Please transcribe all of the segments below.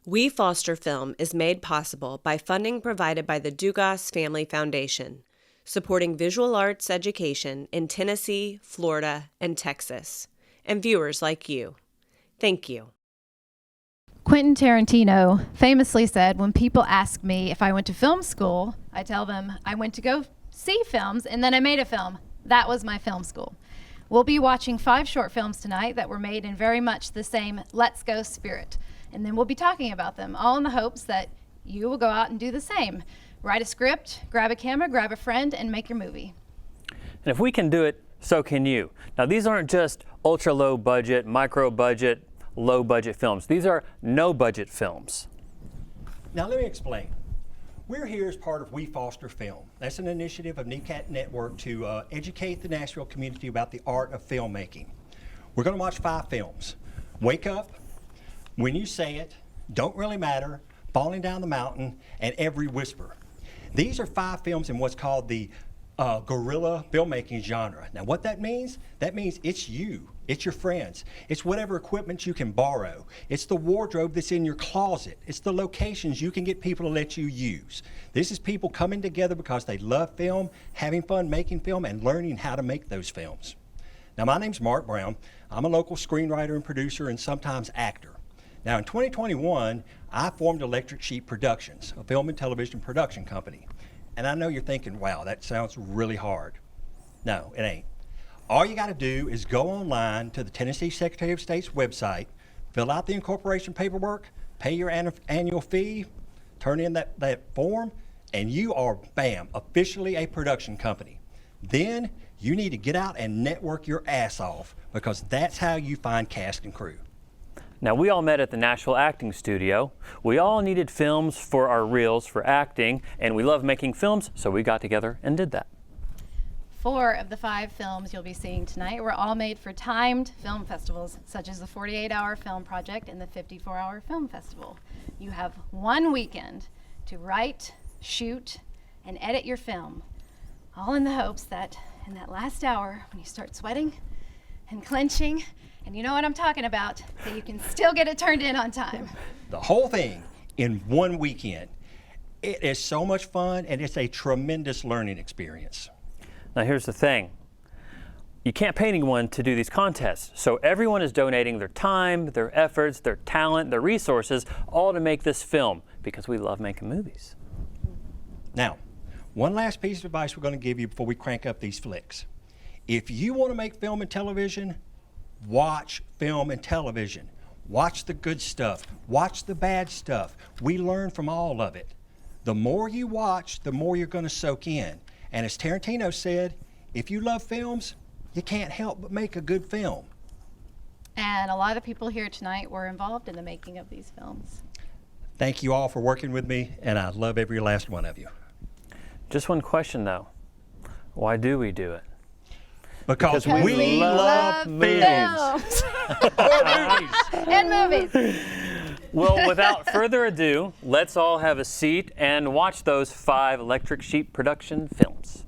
We Foster Film is made possible by funding provided by the Dugas Family Foundation, supporting visual arts education in Tennessee, Florida, and Texas, and viewers like you. Thank you. Quentin Tarantino famously said, when people ask me if I went to film school, I tell them I went to go see films and then I made a film. That was my film school. We'll be watching 5 short films tonight that were made in very much the same let's go spirit. And then we'll be talking about them, all in the hopes that you will go out and do the same. Write a script, grab a camera, grab a friend, and make your movie. And if we can do it, so can you. Now, these aren't just ultra low budget, micro budget, low budget films. These are no budget films. Now let me explain. We're here as part of We Foster Film. That's an initiative of NECAT Network to educate the Nashville community about the art of filmmaking. We're going to watch 5 films. Wake Up, When You Say It, Don't Really Matter, Falling Down the Mountain, and Every Whisper. These are 5 films in what's called the guerrilla filmmaking genre. Now what that means it's you, it's your friends, it's whatever equipment you can borrow, it's the wardrobe that's in your closet, it's the locations you can get people to let you use. This is people coming together because they love film, having fun making film, and learning how to make those films. Now my name's Mark Brown. I'm a local screenwriter and producer and sometimes actor. Now in 2021, I formed Electric Sheep Productions, a film and television production company. And I know you're thinking, wow, that sounds really hard. No, it ain't. All you got to do is go online to the Tennessee Secretary of State's website, fill out the incorporation paperwork, pay your annual fee, turn in that form, and you are, bam, officially a production company. Then you need to get out and network your ass off, because that's how you find cast and crew. Now, we all met at the Nashville Acting Studio. We all needed films for our reels for acting, and we love making films, so we got together and did that. 4 of the 5 films you'll be seeing tonight were all made for timed film festivals, such as the 48-hour Film Project and the 54-hour Film Festival. You have 1 weekend to write, shoot, and edit your film, all in the hopes that in that last hour, when you start sweating and clenching, and you know what I'm talking about, that you can still get it turned in on time. The whole thing in 1 weekend. It is so much fun, and it's a tremendous learning experience. Now here's the thing. You can't pay anyone to do these contests, so everyone is donating their time, their efforts, their talent, their resources, all to make this film, because we love making movies. Now, one last piece of advice we're going to give you before we crank up these flicks. If you want to make film and television, watch film and television. Watch the good stuff. Watch the bad stuff. We learn from all of it. The more you watch, the more you're going to soak in. And as Tarantino said, if you love films, you can't help but make a good film. And a lot of people here tonight were involved in the making of these films. Thank you all for working with me, and I love every last one of you. Just one question though. Why do we do it? Because we love films. And movies. Well, without further ado, let's all have a seat and watch those 5 Electric Sheep production films.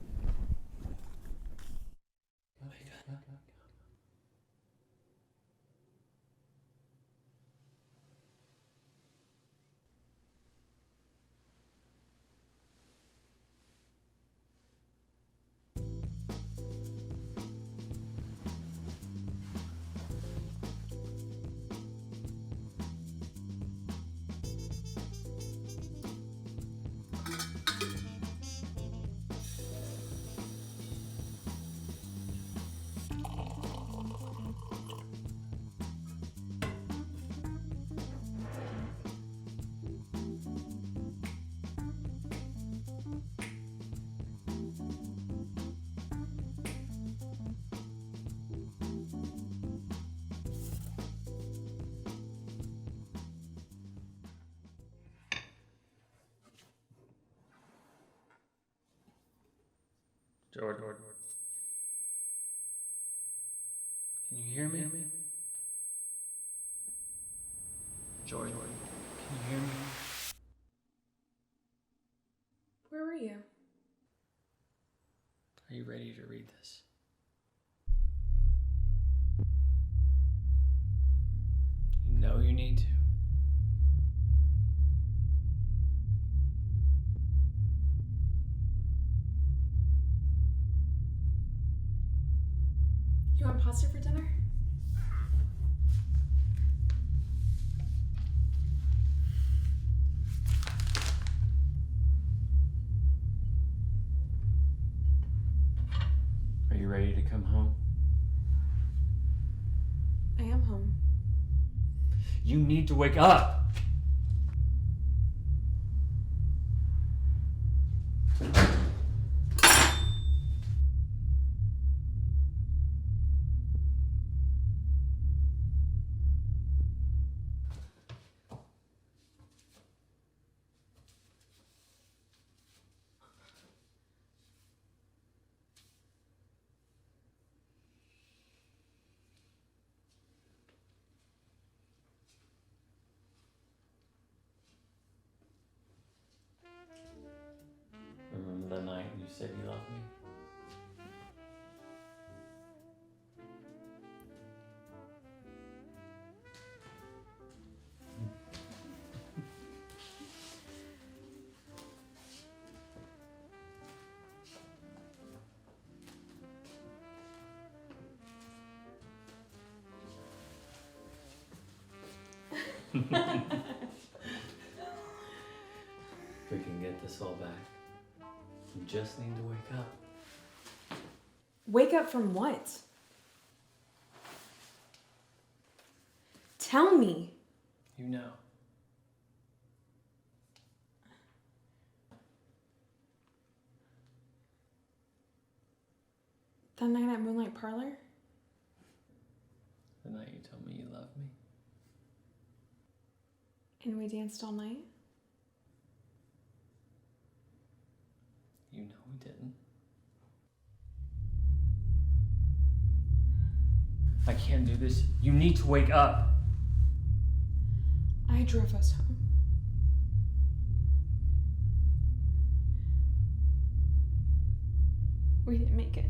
Jordan, can you hear me? Jordan, can you hear me? Where were you? Are you ready to read this? You know you need to. pasta for dinner? Are you ready to come home? I am home. You need to wake up! Remember the night you said you loved me? We can get this all back. You just need to wake up. Wake up from what? Tell me. You know. That night at Moonlight Parlor? The night you told me you loved me. And we danced all night? You know we didn't. I can't do this. You need to wake up. I drove us home. We didn't make it.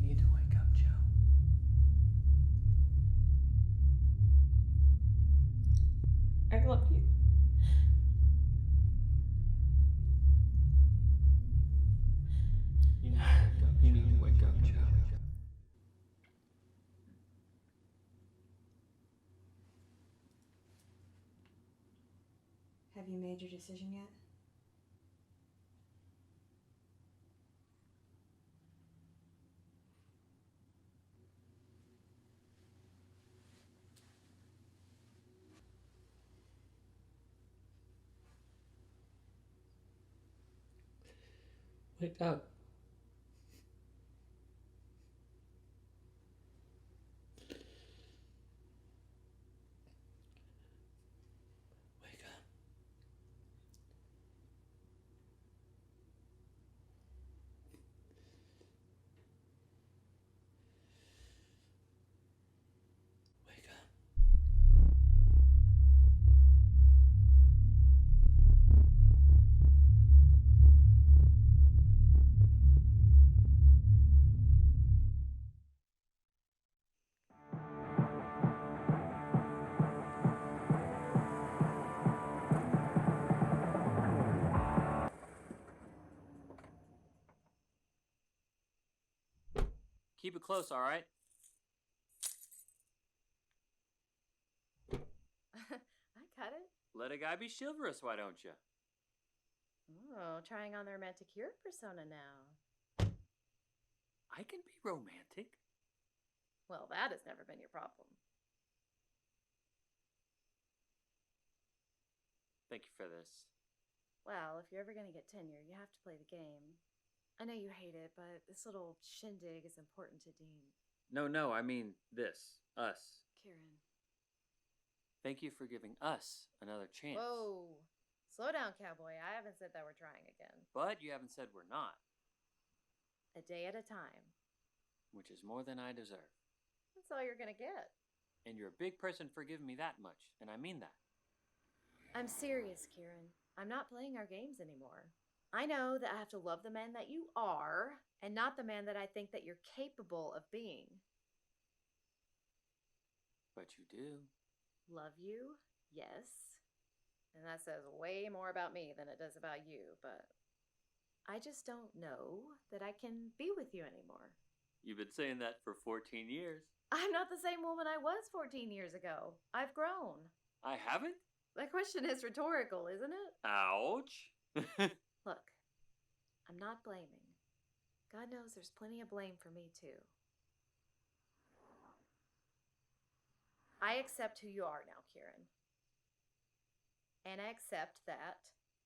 You need to wake up, Joe. I love you. You need to wake up, Joe. Have you made your decision yet? Wake up. Wake up. Wake up. Keep it close, all right? I cut it. Let a guy be chivalrous, why don't you? Oh, trying on the romantic hero persona now. I can be romantic. Well, that has never been your problem. Thank you for this. Well, if you're ever going to get tenure, you have to play the game. I know you hate it, but this little shindig is important to Dean. No, I mean this. Us. Kieran. Thank you for giving us another chance. Whoa. Slow down, cowboy. I haven't said that we're trying again. But you haven't said we're not, A day at a time. which is more than I deserve. That's all you're going to get. And you're a big person for giving me that much, and I mean that. I'm serious, Kieran. I'm not playing our games anymore. I know that I have to love the man that you are, and not the man that I think that you're capable of being. But you do. Love you? Yes. And that says way more about me than it does about you, but I just don't know that I can be with you anymore. You've been saying that for 14 years. I'm not the same woman I was 14 years ago. I've grown. I haven't? That question is rhetorical, isn't it? Ouch. Look, I'm not blaming. God knows there's plenty of blame for me, too. I accept who you are now, Kieran. And I accept that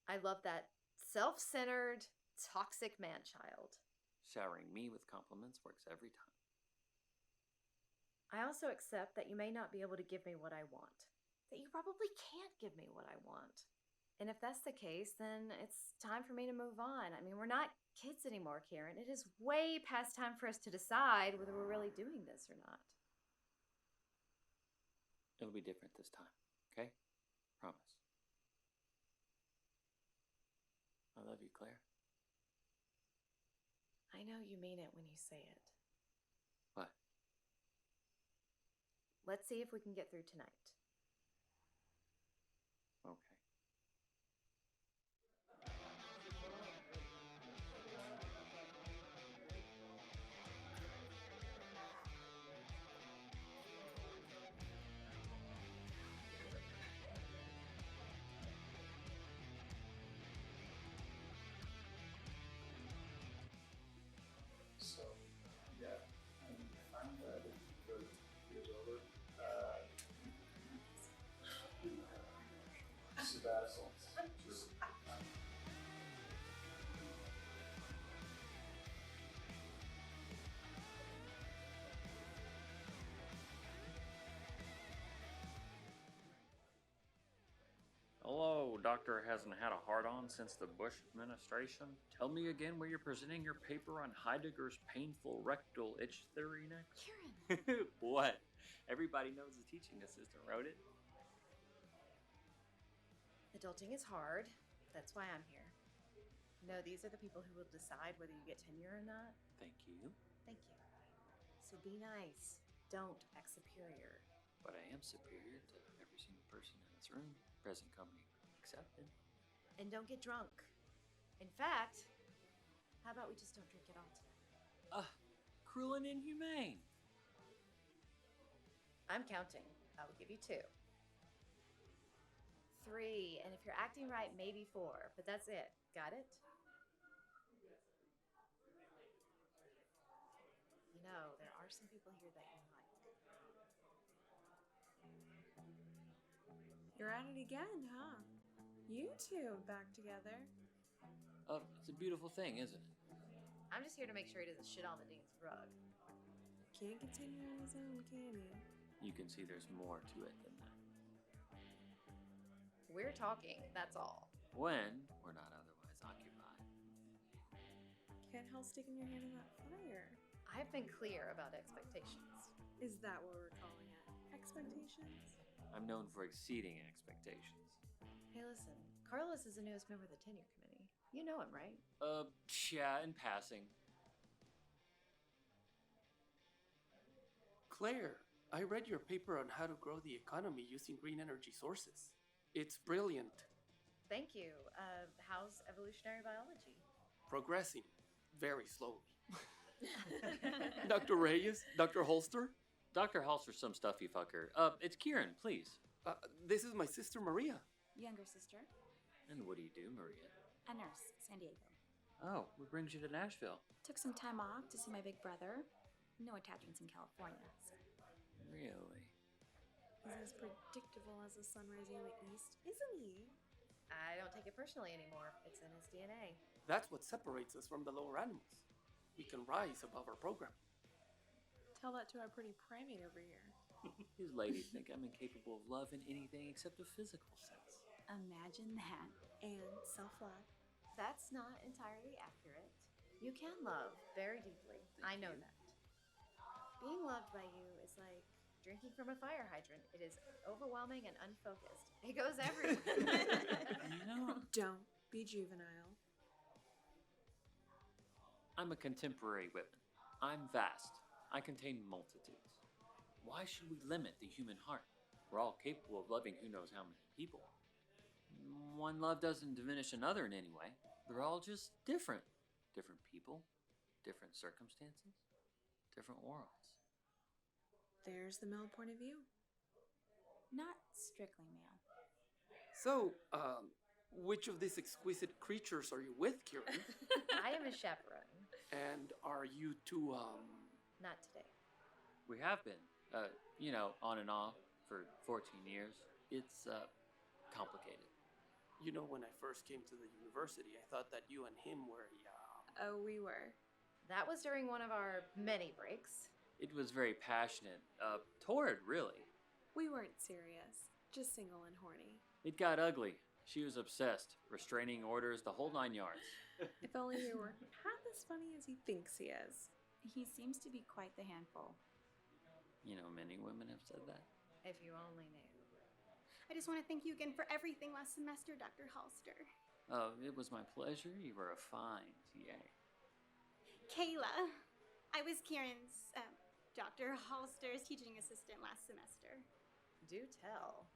I love that self-centered, toxic man-child. Showering me with compliments works every time. I also accept that you may not be able to give me what I want. That you probably can't give me what I want. And if that's the case, then it's time for me to move on. I mean, we're not kids anymore, Karen. It is way past time for us to decide whether we're really doing this or not. It'll be different this time, okay? Promise. I love you, Claire. I know you mean it when you say it. What? Let's see if we can get through tonight. Okay. So, yeah, I'm glad that the year's over. Sabbaticals. Hello, doctor hasn't had a hard-on since the Bush administration. Tell me again where you're presenting your paper on Heidegger's painful rectal itch theory next. Kieran! What? Everybody knows the teaching assistant wrote it. Adulting is hard. That's why I'm here. No, these are the people who will decide whether you get tenure or not. Thank you. Thank you. So be nice. Don't act superior. But I am superior to every single person in this room, present company accepted. And don't get drunk. In fact, how about we just don't drink at all tonight? Cruel and inhumane. I'm counting. I will give you 2. 3, and if you're acting right, maybe 4, but that's it. Got it? You know, there are some people here that you like. You're at it again, huh? You two back together. It's a beautiful thing, isn't it? I'm just here to make sure he doesn't shit on the dean's rug. Can't continue on his own, can he? You can see there's more to it than that. We're talking, that's all. When we're not otherwise occupied. Can't help sticking your hand in that fire. I've been clear about expectations. Is that what we're calling it? Expectations? I'm known for exceeding expectations. Hey, listen, Carlos is the newest member of the tenure committee. You know him, right? Yeah, in passing. Claire, I read your paper on how to grow the economy using green energy sources. It's brilliant. Thank you. How's evolutionary biology? Progressing very slowly. Dr. Reyes? Dr. Holster? Dr. Halster's some stuffy fucker. It's Kieran, please. This is my sister Maria. Younger sister, And what do you do, Maria? a nurse, San Diego. Oh, what brings you to Nashville? Took some time off to see my big brother. No attachments in California, so. Really? He's as predictable as the sun rising in the east, isn't he? I don't take it personally anymore. It's in his DNA. That's what separates us from the lower animals. We can rise above our program. Tell that to our pretty primate over here. These ladies think I'm incapable of love in anything except a physical sense. Imagine that. And self-love. That's not entirely accurate. You can love very deeply. I know that. Being loved by you is like drinking from a fire hydrant. It is overwhelming and unfocused. It goes everywhere. You know, Don't be juvenile. I'm a contemporary Whitman. I'm vast. I contain multitudes. Why should we limit the human heart? We're all capable of loving who knows how many people. one love doesn't diminish another in any way. They're all just different. Different people, different circumstances, different worlds. There's the male point of view. Not strictly male. So, which of these exquisite creatures are you with, Kieran? I am a chaperone. And are you two, Not today. We have been, on and off for 14 years. It's, complicated. You know, when I first came to the university, I thought that you and him were, Oh, we were. That was during one of our many breaks. It was very passionate, torrid, really. We weren't serious. Just single and horny. It got ugly. She was obsessed, restraining orders, the whole 9 yards. If only he were half as funny as he thinks he is. He seems to be quite the handful. You know, many women have said that. If you only knew. I just want to thank you again for everything last semester, Dr. Halster. Oh, it was my pleasure. You were a fine TA. Kayla. I was Kieran's, Dr. Halster's teaching assistant last semester. Do tell.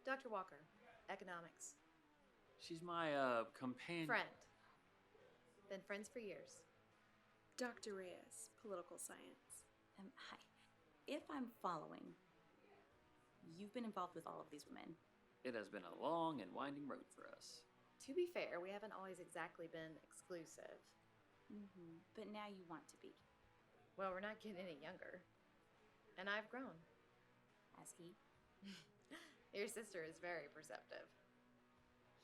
Dr. Walker, economics. She's my, companion. Friend. Been friends for years. Dr. Reyes, political science. Hi. If I'm following, you've been involved with all of these women. It has been a long and winding road for us. To be fair, we haven't always exactly been exclusive. Mm-hmm. But now you want to be. Well, we're not getting any younger. And I've grown. As he? Your sister is very perceptive.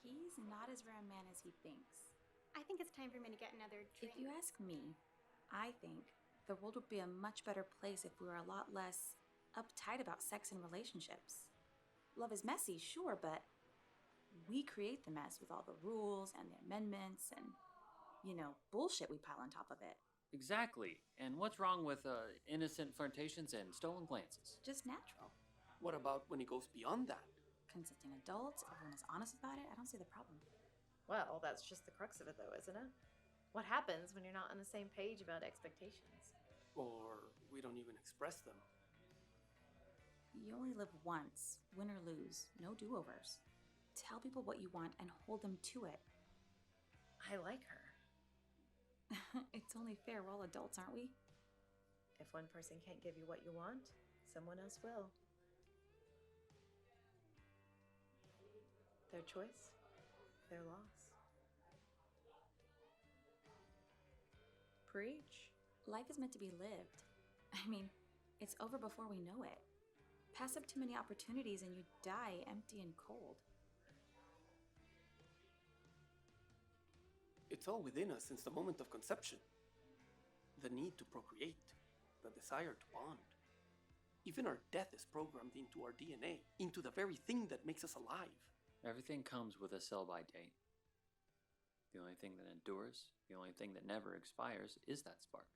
He's not as rare a man as he thinks. I think it's time for me to get another drink. If you ask me, I think the world would be a much better place if we were a lot less uptight about sex and relationships. Love is messy, sure, but we create the mess with all the rules and the amendments and, bullshit we pile on top of it. Exactly. And what's wrong with innocent flirtations and stolen glances? Just natural. what about when it goes beyond that? Consenting adults, everyone is honest about it. I don't see the problem. Well, that's just the crux of it, though, isn't it? What happens when you're not on the same page about expectations? Or we don't even express them. You only live once, win or lose, no do-overs. Tell people what you want and hold them to it. I like her. It's only fair, we're all adults, aren't we? If one person can't give you what you want, someone else will. Their choice, their loss. Preach. Life is meant to be lived. I mean, it's over before we know it. Pass up too many opportunities and you die empty and cold. It's all within us since the moment of conception. The need to procreate, the desire to bond. Even our death is programmed into our DNA, into the very thing that makes us alive. Everything comes with a sell-by date. The only thing that endures, the only thing that never expires is that spark.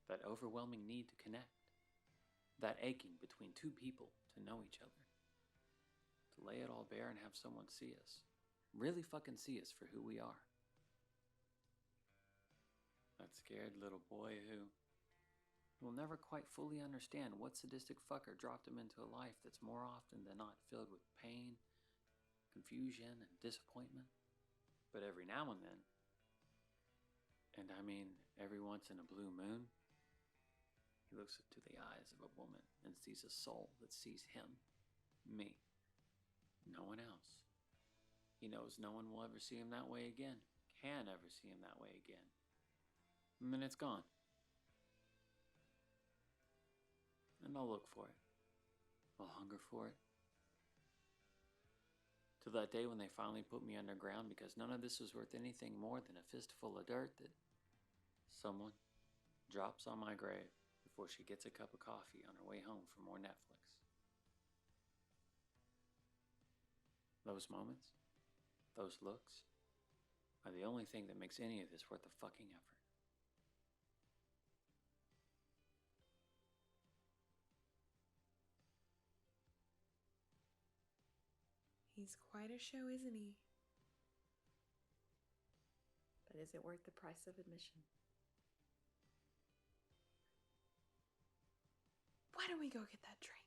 That overwhelming need to connect. That aching between two people to know each other. To lay it all bare and have someone see us. Really fucking see us for who we are. That scared little boy who will never quite fully understand what sadistic fucker dropped him into a life that's more often than not filled with pain, confusion, and disappointment. But every now and then, and I mean every once in a blue moon, he looks into the eyes of a woman and sees a soul that sees him, me, no one else. He knows no one will ever see him that way again, can ever see him that way again. And then it's gone. And I'll look for it. I'll hunger for it. Till that day when they finally put me underground because none of this was worth anything more than a fistful of dirt that someone drops on my grave before she gets a cup of coffee on her way home from more Netflix. Those moments, those looks, are the only thing that makes any of this worth the fucking effort. He's quite a show, isn't he? But is it worth the price of admission? Why don't we go get that drink?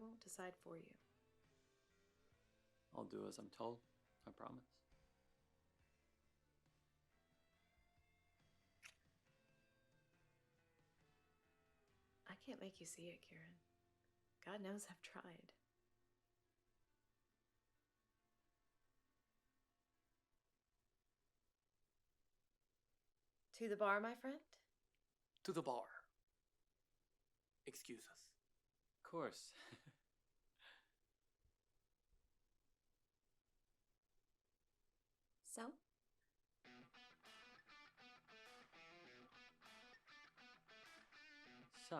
won't decide for you. I'll do as I'm told, I promise. I can't make you see it, Kieran. God knows I've tried. To the bar, my friend? To the bar. Excuse us. Of course. So? So,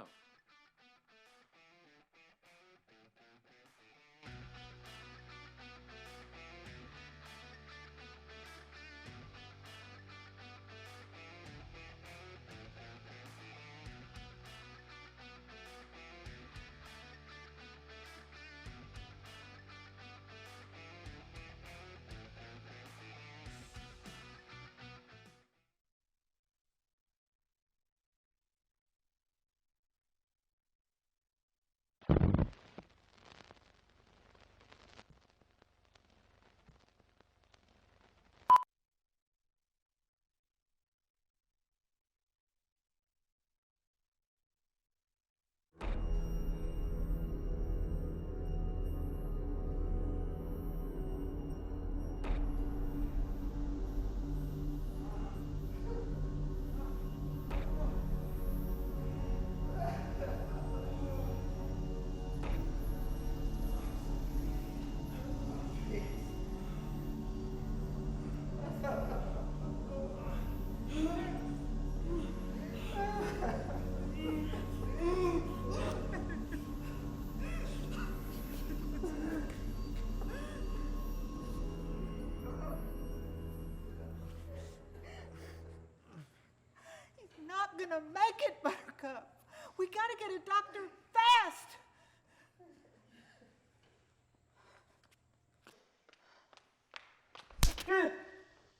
Not gonna make it, Buttercup. We gotta get a doctor fast.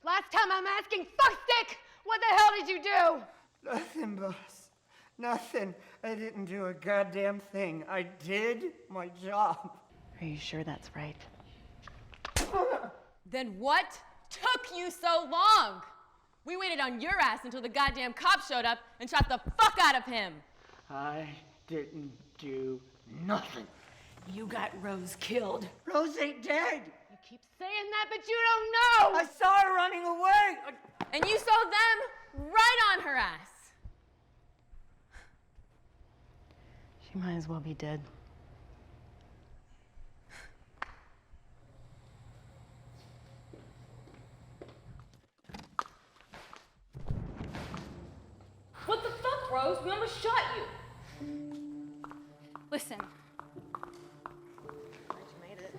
Last time I'm asking, fuckstick! What the hell did you do? Nothing, boss. Nothing. I didn't do a goddamn thing. I did my job. Are you sure that's right? Then what took you so long? We waited on your ass until the goddamn cop showed up and shot the fuck out of him. I didn't do nothing. You got Rose killed. Rose ain't dead. You keep saying that, but you don't know! I saw her running away. And you saw them right on her ass. She might as well be dead. What the fuck, Rose? We almost shot you. Listen, You made it.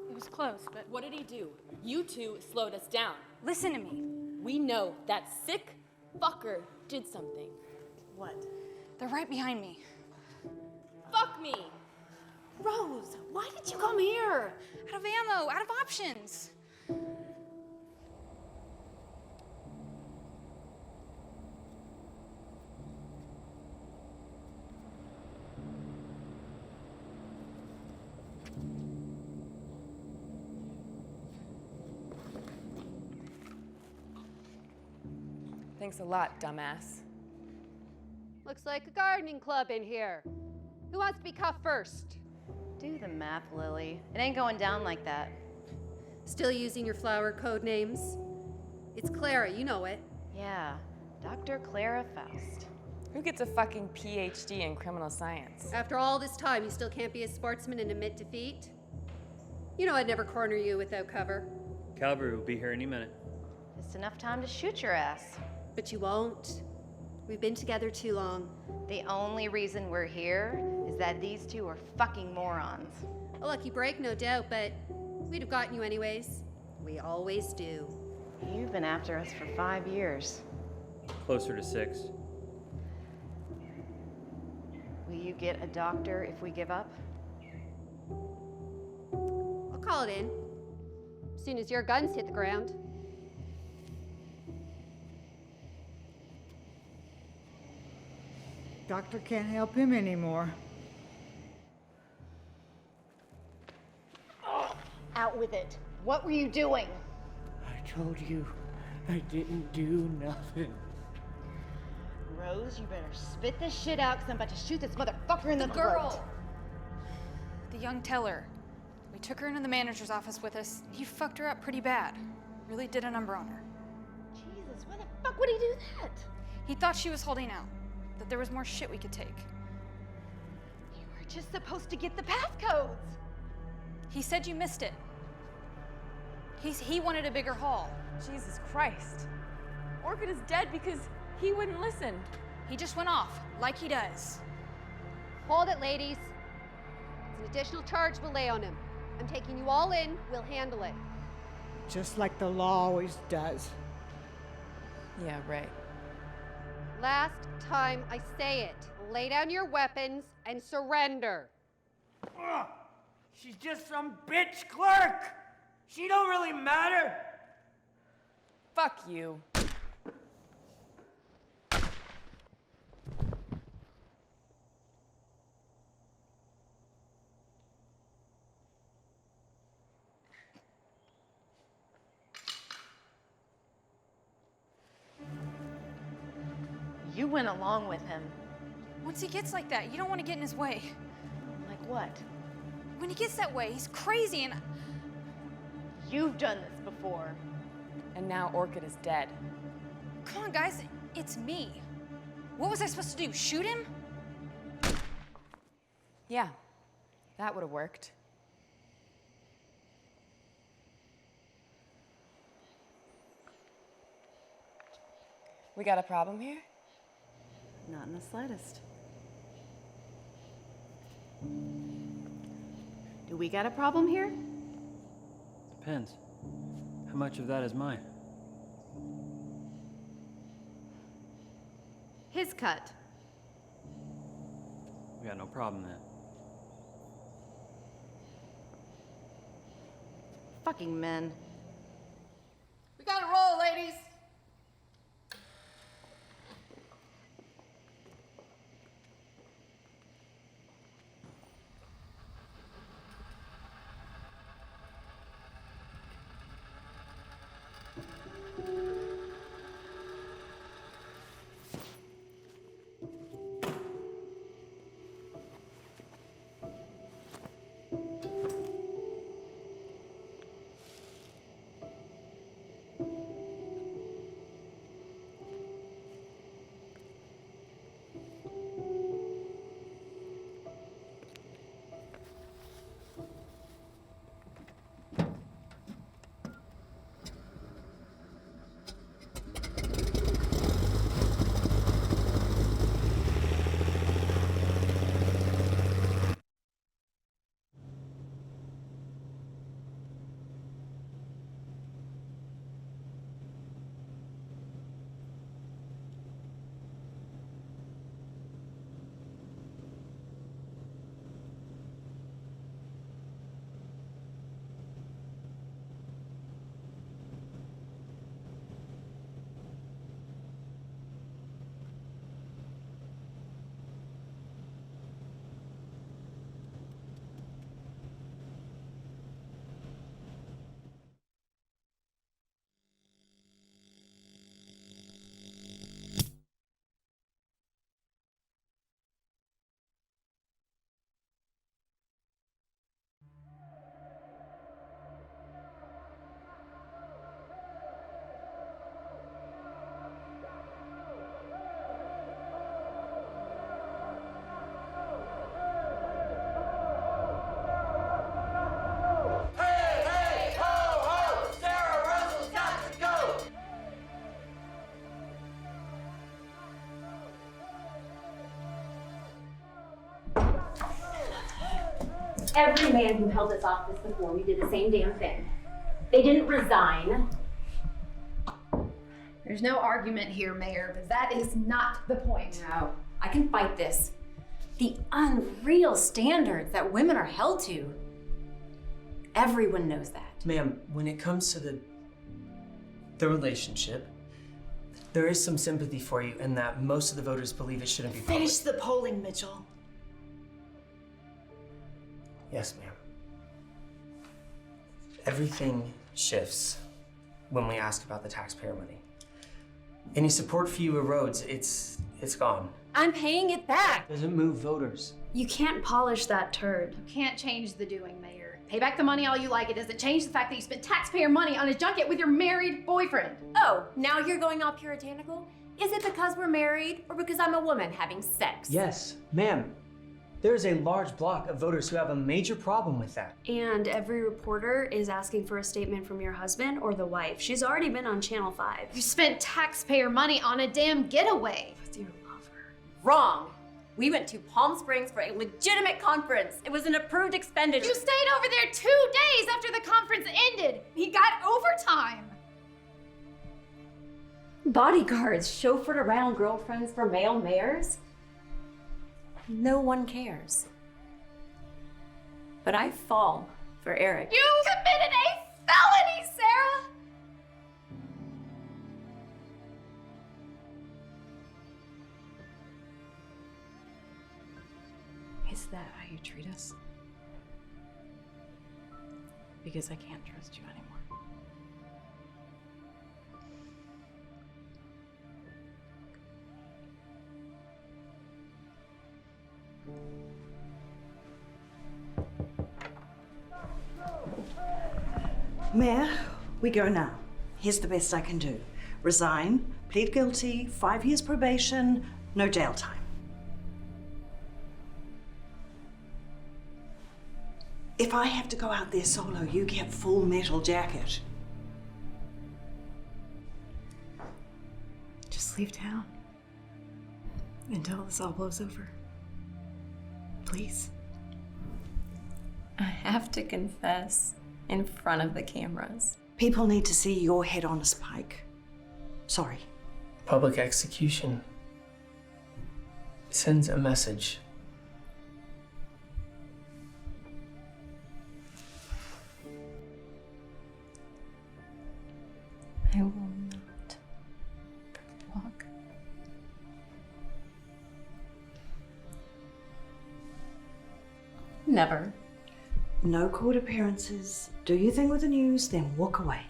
it was close, but What did he do? You two slowed us down. listen to me. We know that sick fucker did something. What? They're right behind me. Fuck me! Rose, why did you come here? Out of ammo, out of options. Thanks a lot, dumbass. Looks like a gardening club in here. Who wants to be cuffed first? Do the math, Lily. It ain't going down like that. Still using your flower code names? It's Clara, you know it. Yeah, Dr. Clara Faust. Who gets a fucking PhD in criminal science? After all this time, you still can't be a sportsman and admit defeat? You know I'd never corner you without cover. Calvary will be here any minute. Just enough time to shoot your ass. But you won't. We've been together too long. The only reason we're here is that these two are fucking morons. A lucky break, no doubt, but we'd have gotten you anyways. We always do. You've been after us for 5 years. Closer to 6. Will you get a doctor if we give up? I'll call it in. As soon as your guns hit the ground. Doctor can't help him anymore. with it. What were you doing? I told you I didn't do nothing. Rose, you better spit this shit out because I'm about to shoot this motherfucker in the throat. Girl! The young teller. We took her into the manager's office with us. He fucked her up pretty bad. Really did a number on her. Jesus, why the fuck would he do that? He thought she was holding out. That there was more shit we could take. You were just supposed to get the passcodes. He said you missed it. He wanted a bigger haul. Jesus Christ. Orchid is dead because he wouldn't listen. He just went off, like he does. Hold it, ladies. It's an additional charge we'll lay on him. I'm taking you all in. We'll handle it. Just like the law always does. Yeah, right. Last time I say it. Lay down your weapons and surrender. Ugh. She's just some bitch clerk. She don't really matter. Fuck you. You went along with him. Once he gets like that, you don't want to get in his way. Like what? When he gets that way, he's crazy and... You've done this before. And now Orchid is dead. Come on, guys. It's me. What was I supposed to do? Shoot him? Yeah, that would have worked. We got a problem here? Not in the slightest. Do we got a problem here? Depends. How much of that is mine? His cut. We got no problem then. Fucking men. We gotta roll, ladies! Every man who held this office before me did the same damn thing. They didn't resign. There's no argument here, Mayor, but that is not the point. No, I can fight this. The unreal standards that women are held to. Everyone knows that. Ma'am, when it comes to the relationship, there is some sympathy for you in that most of the voters believe it shouldn't be public. Finish the polling, Mitchell. Yes, ma'am. Everything shifts when we ask about the taxpayer money. Any support for you erodes. It's gone. I'm paying it back. Doesn't move voters. You can't polish that turd. You can't change the doing, Mayor. Pay back the money all you like. It doesn't change the fact that you spent taxpayer money on a junket with your married boyfriend. Oh, now you're going all puritanical? Is it because we're married or because I'm a woman having sex? Yes, ma'am. There is a large block of voters who have a major problem with that. And every reporter is asking for a statement from your husband or the wife. She's already been on Channel 5. You spent taxpayer money on a damn getaway. With your lover. Wrong. We went to Palm Springs for a legitimate conference. It was an approved expenditure. You stayed over there 2 days after the conference ended. He got overtime. Bodyguards chauffeured around girlfriends for male mayors? No one cares. But I fall for Eric. You committed a felony, Sarah! Is that how you treat us? Because I can't trust you anymore. Mayor, we go now. Here's the best I can do. Resign, plead guilty, 5 years probation, no jail time. If I have to go out there solo, you get full metal jacket. Just leave town until this all blows over. Please. I have to confess in front of the cameras. People need to see your head on a spike. Sorry. Public execution sends a message. I will not walk. Never. No court appearances. Do your thing with the news, then walk away.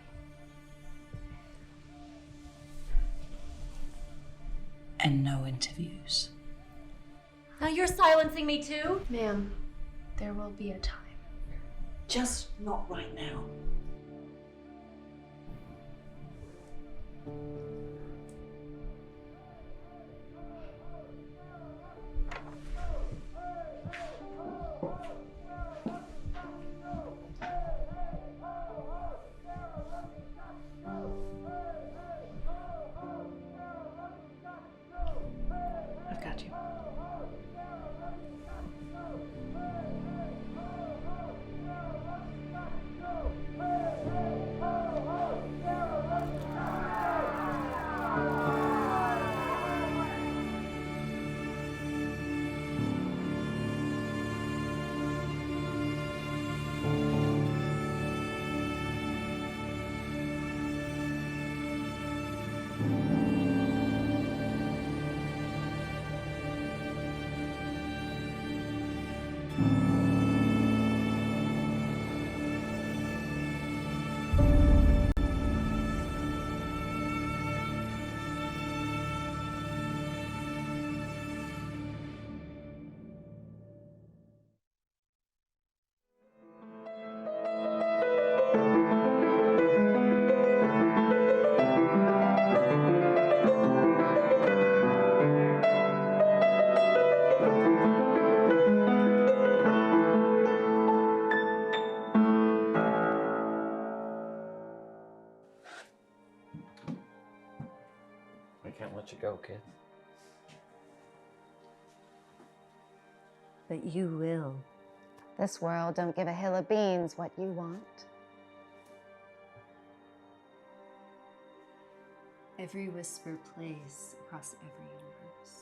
And no interviews. Now you're silencing me too? Ma'am, there will be a time. Just not right now. I've got you. We can't let you go, kid. But you will. This world don't give a hill of beans what you want. Every whisper plays across every universe.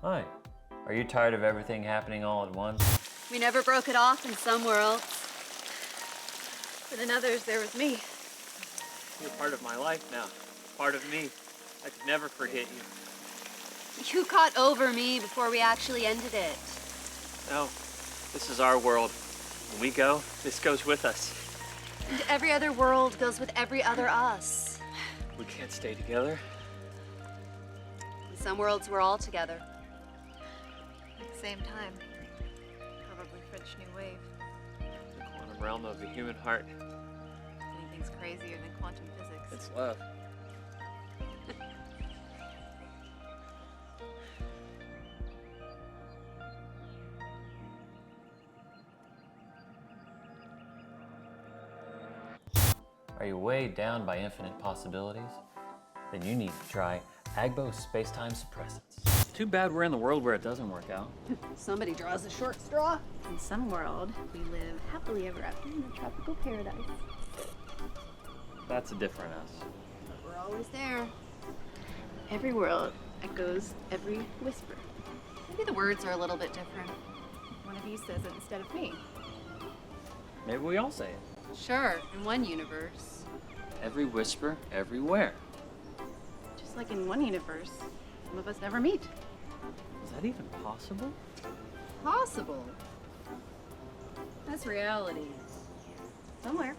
Hi. Are you tired of everything happening all at once? We never broke it off in some worlds. But in others, there was me. You're part of my life now. Part of me. I could never forget you. You got over me before we actually ended it. No, this is our world. When we go, this goes with us. And every other world goes with every other us. We can't stay together. In some worlds, we're all together. At the same time. Probably French New Wave. The quantum realm of the human heart. Anything's crazier than quantum physics. It's love. Are you weighed down by infinite possibilities? Then you need to try Agbo Space-Time Suppressants. Too bad we're in the world where it doesn't work out. Somebody draws a short straw. In some world, we live happily ever after in a tropical paradise. That's a different us. But we're always there. Every world echoes every whisper. Maybe the words are a little bit different. One of you says it instead of me. Maybe we all say it. Sure, in one universe. Every whisper, everywhere. Just like in one universe, some of us never meet. Is that even possible? Possible. That's reality. Somewhere.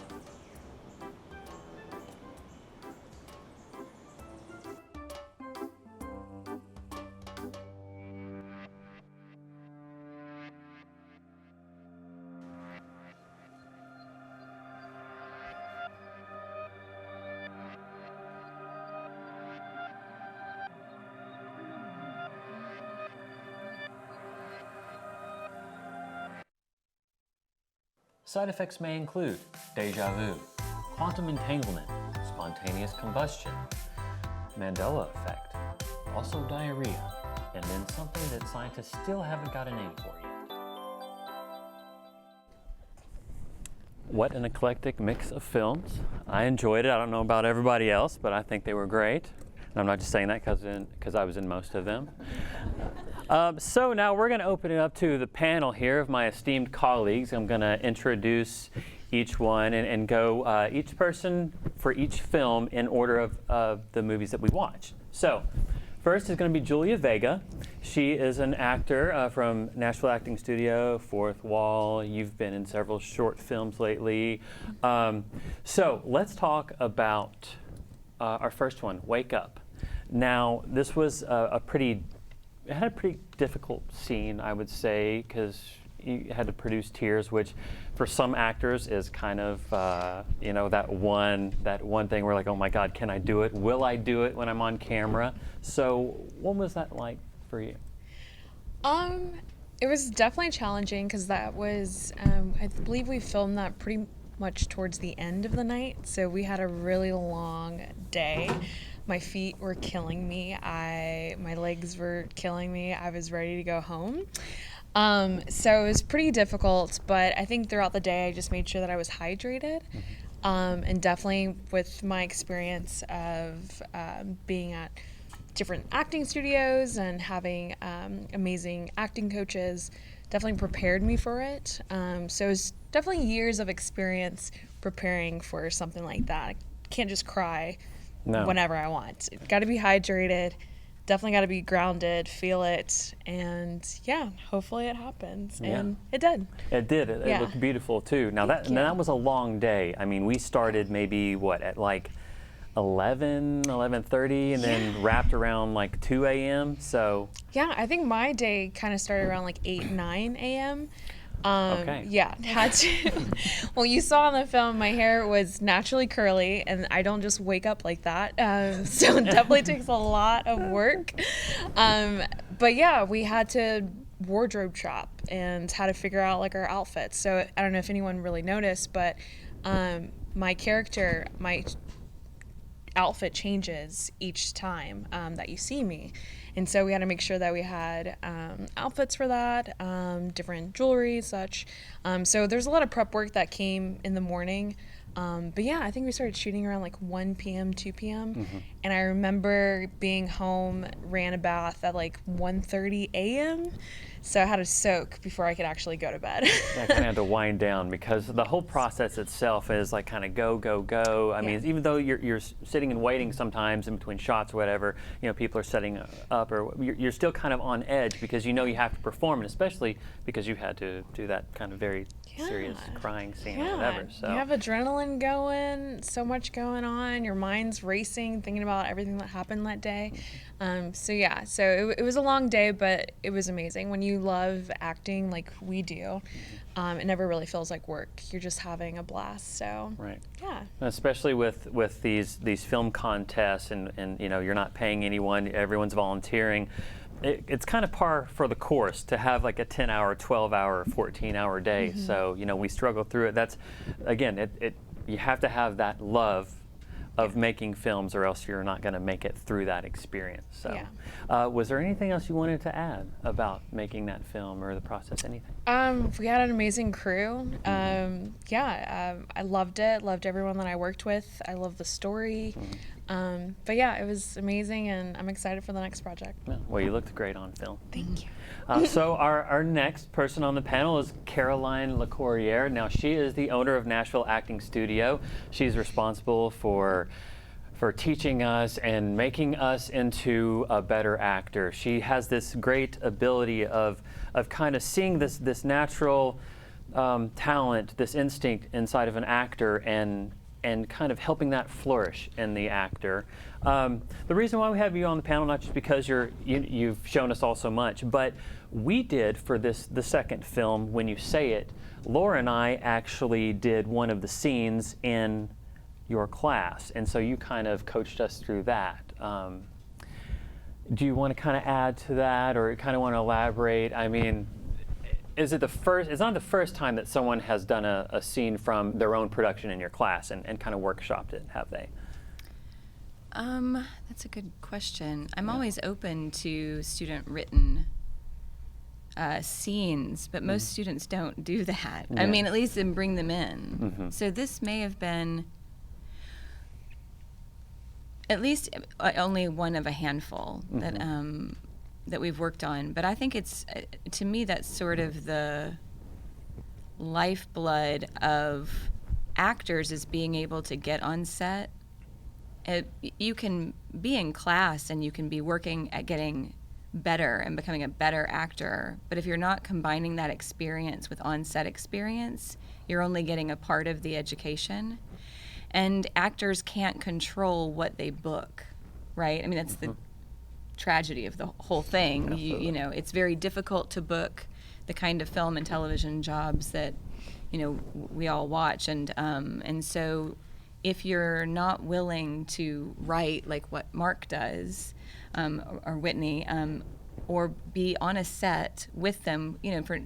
Side effects may include deja vu, quantum entanglement, spontaneous combustion, Mandela effect, also diarrhea, and then something that scientists still haven't got a name for yet. What an eclectic mix of films. I enjoyed it. I don't know about everybody else, but I think they were great. And I'm not just saying that because I was in most of them. So now we're going to open it up to the panel here of my esteemed colleagues. I'm going to introduce each one and go each person for each film in order of the movies that we watched. So first is going to be Julia Vega. She is an actor from Nashville Acting Studio, Fourth Wall. You've been in several short films lately. So let's talk about our first one, Wake Up. Now, this was it had a pretty difficult scene, I would say, because you had to produce tears, which for some actors is kind of, you know, that one thing where like, oh my God, can I do it? Will I do it when I'm on camera? So what was that like for you? It was definitely challenging because that was, I believe we filmed that pretty much towards the end of the night. So we had a really long day. My feet were killing me. My legs were killing me. I was ready to go home. So it was pretty difficult, but I think throughout the day I just made sure that I was hydrated. And definitely with my experience of being at different acting studios and having amazing acting coaches, definitely prepared me for it. So it was definitely years of experience preparing for something like that. I can't just cry whenever I want. Got to be hydrated, definitely got to be grounded, feel it, and yeah, hopefully it happens. And it did. It did. It looked beautiful too. Now that was a long day. I mean, we started maybe at like 11:30 and then wrapped around like 2 a.m. So yeah, I think my day kind of started around like 9 a.m. Okay. Yeah, had to. Well, you saw in the film, my hair was naturally curly, and I don't just wake up like that. So it definitely takes a lot of work. But yeah, we had to wardrobe shop and had to figure out like our outfits. So I don't know if anyone really noticed, but my character, my outfit changes each time that you see me. And so we had to make sure that we had outfits for that, different jewelry, such. So there's a lot of prep work that came in the morning. But yeah, I think we started shooting around like 1 p.m., 2 p.m. Mm-hmm. And I remember being home, ran a bath at like 1:30 a.m. So I had to soak before I could actually go to bed. Yeah, I kind of had to wind down because the whole process itself is like kind of go, go, go. I mean, even though you're sitting and waiting sometimes in between shots or whatever, you know, people are setting up, or you're still kind of on edge because you know you have to perform, and especially because you had to do that kind of very serious crying scene or whatever. So you have adrenaline going, so much going on. Your mind's racing, thinking about everything that happened that day. So it was a long day, but it was amazing. When you love acting like we do, it never really feels like work. You're just having a blast. So right, yeah. Especially with these film contests, and you know, you're not paying anyone, everyone's volunteering. It's kind of par for the course to have like a 10-hour, 12-hour, 14-hour day. So you know, we struggle through it. That's again, you have to have that love of making films, or else you're not going to make it through that experience. So, was there anything else you wanted to add about making that film or the process? Anything? We had an amazing crew. I loved it. Loved everyone that I worked with. I love the story. But yeah, it was amazing, and I'm excited for the next project. Well, you looked great on film. Thank you. So our next person on the panel is Caroline LeCourriere. Now, she is the owner of Nashville Acting Studio. She's responsible for teaching us and making us into a better actor. She has this great ability of kind of seeing this natural talent, this instinct inside of an actor, and kind of helping that flourish in the actor. The reason why we have you on the panel, not just because you've shown us all so much, but we did for the second film, When You Say It, Laura and I actually did one of the scenes in your class, and so you kind of coached us through that. Do you want to kind of add to that, or kind of want to elaborate? I mean, is it it's not the first time that someone has done a scene from their own production in your class and kind of workshopped it, have they? That's a good question. I'm always open to student-written scenes, but most students don't do that. I mean, at least bring them in. So this may have been at least only one of a handful that we've worked on, but I think it's, to me, that's sort of the lifeblood of actors, is being able to get on set. You can be in class and you can be working at getting better and becoming a better actor, but if you're not combining that experience with on-set experience, you're only getting a part of the education. And actors can't control what they book, right? I mean, that's the tragedy of the whole thing. You know, it's very difficult to book the kind of film and television jobs that, you know, we all watch, and so if you're not willing to write like what Mark does, or Whitney, or be on a set with them, you know, for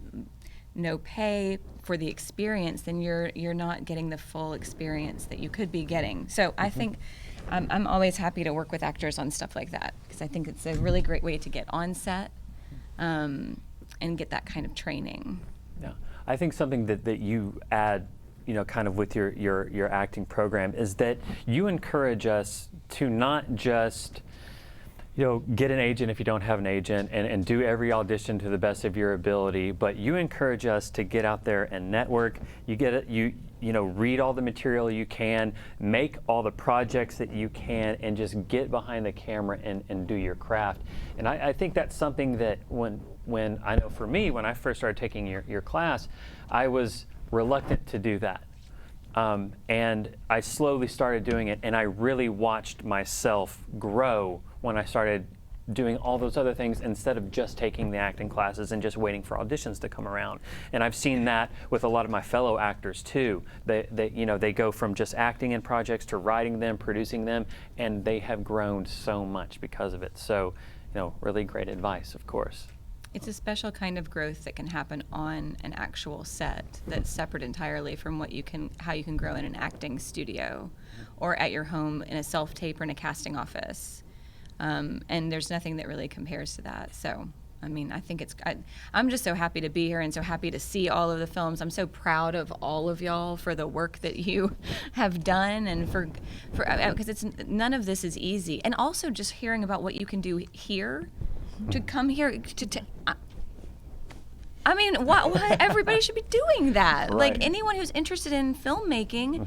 no pay for the experience, then you're not getting the full experience that you could be getting. So I think I'm always happy to work with actors on stuff like that, because I think it's a really great way to get on set and get that kind of training. Yeah, I think something that you add, you know, kind of with your acting program, is that you encourage us to not just, you know, get an agent if you don't have an agent, and do every audition to the best of your ability, but you encourage us to get out there and network. You know, read all the material you can, make all the projects that you can, and just get behind the camera and do your craft. And I think that's something that when I know for me, when I first started taking your class, I was reluctant to do that. And I slowly started doing it, and I really watched myself grow when I started doing all those other things instead of just taking the acting classes and just waiting for auditions to come around. And I've seen that with a lot of my fellow actors too. They go from just acting in projects to writing them, producing them, and they have grown so much because of it. So, you know, really great advice, of course. It's a special kind of growth that can happen on an actual set that's separate entirely from how you can grow in an acting studio or at your home in a self-tape or in a casting office. And there's nothing that really compares to that. So, I mean, I think I'm just so happy to be here and so happy to see all of the films. I'm so proud of all of y'all for the work that you have done, and because none of this is easy. And also just hearing about what you can do here, to come here I mean, why everybody should be doing that. Right. Like anyone who's interested in filmmaking,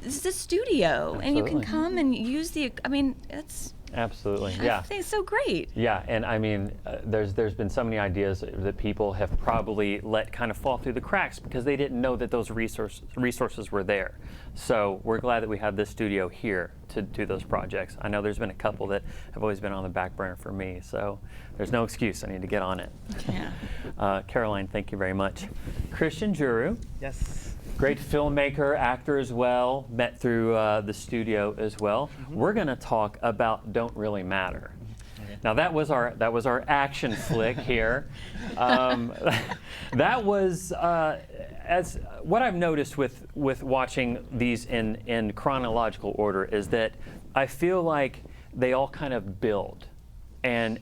this is a studio, and you can Absolutely. come and use the. I mean, it's. Absolutely, I yeah. think it's so great. Yeah, and I mean, there's been so many ideas that people have probably let kind of fall through the cracks because they didn't know that those resources were there. So we're glad that we have this studio here to do those projects. I know there's been a couple that have always been on the back burner for me, so there's no excuse. I need to get on it. Yeah. Caroline, thank you very much. Christian Juru. Yes. Great filmmaker, actor as well, met through the studio as well. We're going to talk about Don't Really Matter. Okay. Now that was our action flick here. That was as what I've noticed with watching these in chronological order is that I feel like they all kind of build. And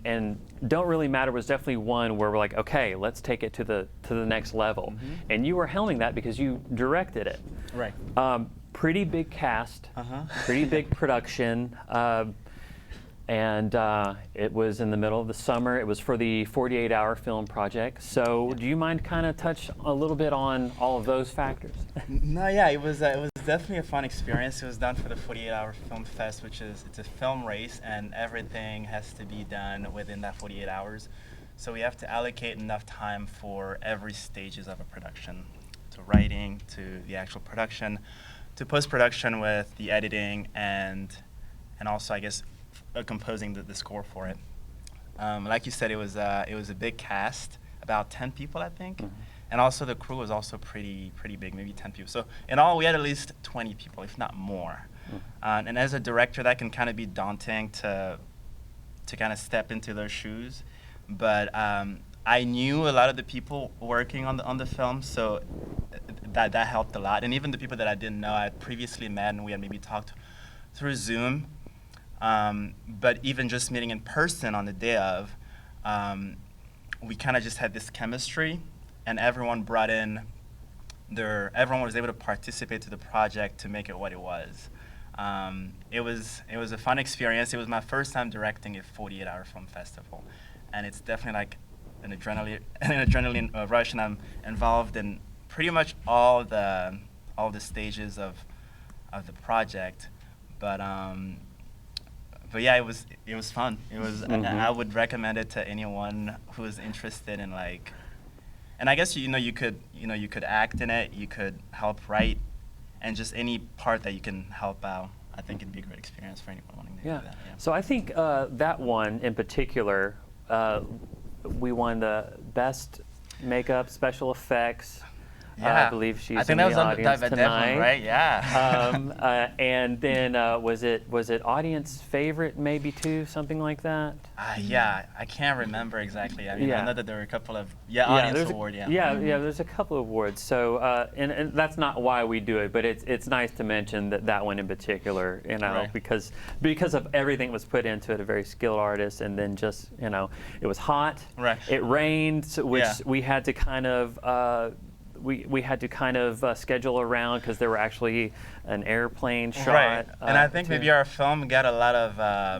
Don't Really Matter was definitely one where we're like, okay, let's take it to the next level. And you were helming that because you directed it. Right. Pretty big cast, pretty big production, and it was in the middle of the summer. It was for the 48-hour film project. So do you mind kind of touch a little bit on all of those factors? No, yeah, it was definitely a fun experience. It was done for the 48-hour film fest, it's a film race, and everything has to be done within that 48 hours. So we have to allocate enough time for every stages of a production, to writing, to the actual production, to post-production with the editing, and also, I guess, composing the score for it. Like you said, it was a big cast, about 10 people, I think. And also the crew was also pretty big, maybe 10 people. So in all, we had at least 20 people, if not more. And as a director, that can kind of be daunting to kind of step into those shoes. But I knew a lot of the people working on the film, so that helped a lot. And even the people that I didn't know, I had previously met, and we had maybe talked through Zoom. But even just meeting in person on the day of, we kind of just had this chemistry, and everyone was able to participate to the project to make it what it was. It was a fun experience. It was my first time directing a 48-hour film festival, and it's definitely like an adrenaline rush, and I'm involved in pretty much all the stages of the project. But yeah, it was fun. It was. I would recommend it to anyone who is interested in like. And I guess you could act in it. You could help write, and just any part that you can help out. I think it'd be a great experience for anyone wanting to do that. Yeah. So I think that one in particular, we won the best makeup, special effects. Yeah. I believe she's I think in that the was on audience that tonight. one, right? Yeah. And then was it audience favorite maybe too, something like that? Yeah, I can't remember exactly. I mean, I know that there were a couple of audience award. Yeah, there's a couple of awards. So and that's not why we do it, but it's nice to mention that one in particular, Right. because of everything that was put into it, a very skilled artist, and then just it was hot. Right. It rained, which we had to kind of. We had to kind of schedule around because there were actually an airplane shot. Right, and I think maybe our film got a lot of, I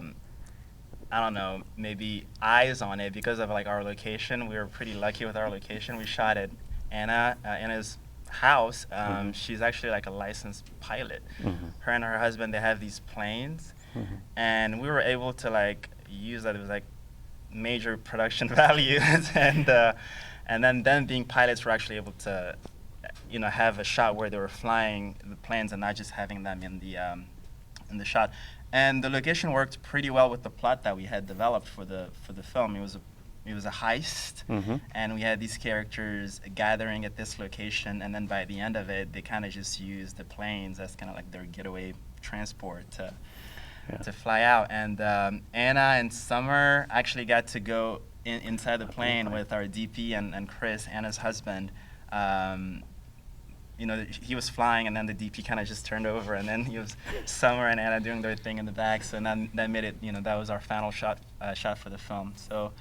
don't know, maybe eyes on it because of like our location. We were pretty lucky with our location. We shot at Anna's house. She's actually like a licensed pilot. Her and her husband, they have these planes, and we were able to like use that. It was like major production values, and then them being pilots, we're actually able to, have a shot where they were flying the planes and not just having them in the shot. And the location worked pretty well with the plot that we had developed for the film. It was a heist, and we had these characters gathering at this location, and then by the end of it, they kind of just used the planes as kind of like their getaway transport to fly out. And Anna and Summer actually got to go inside the plane with our DP and Chris, Anna's husband. He was flying, and then the DP kind of just turned over, and then he was Summer and Anna doing their thing in the back. So then that made it, that was our final shot for the film. So,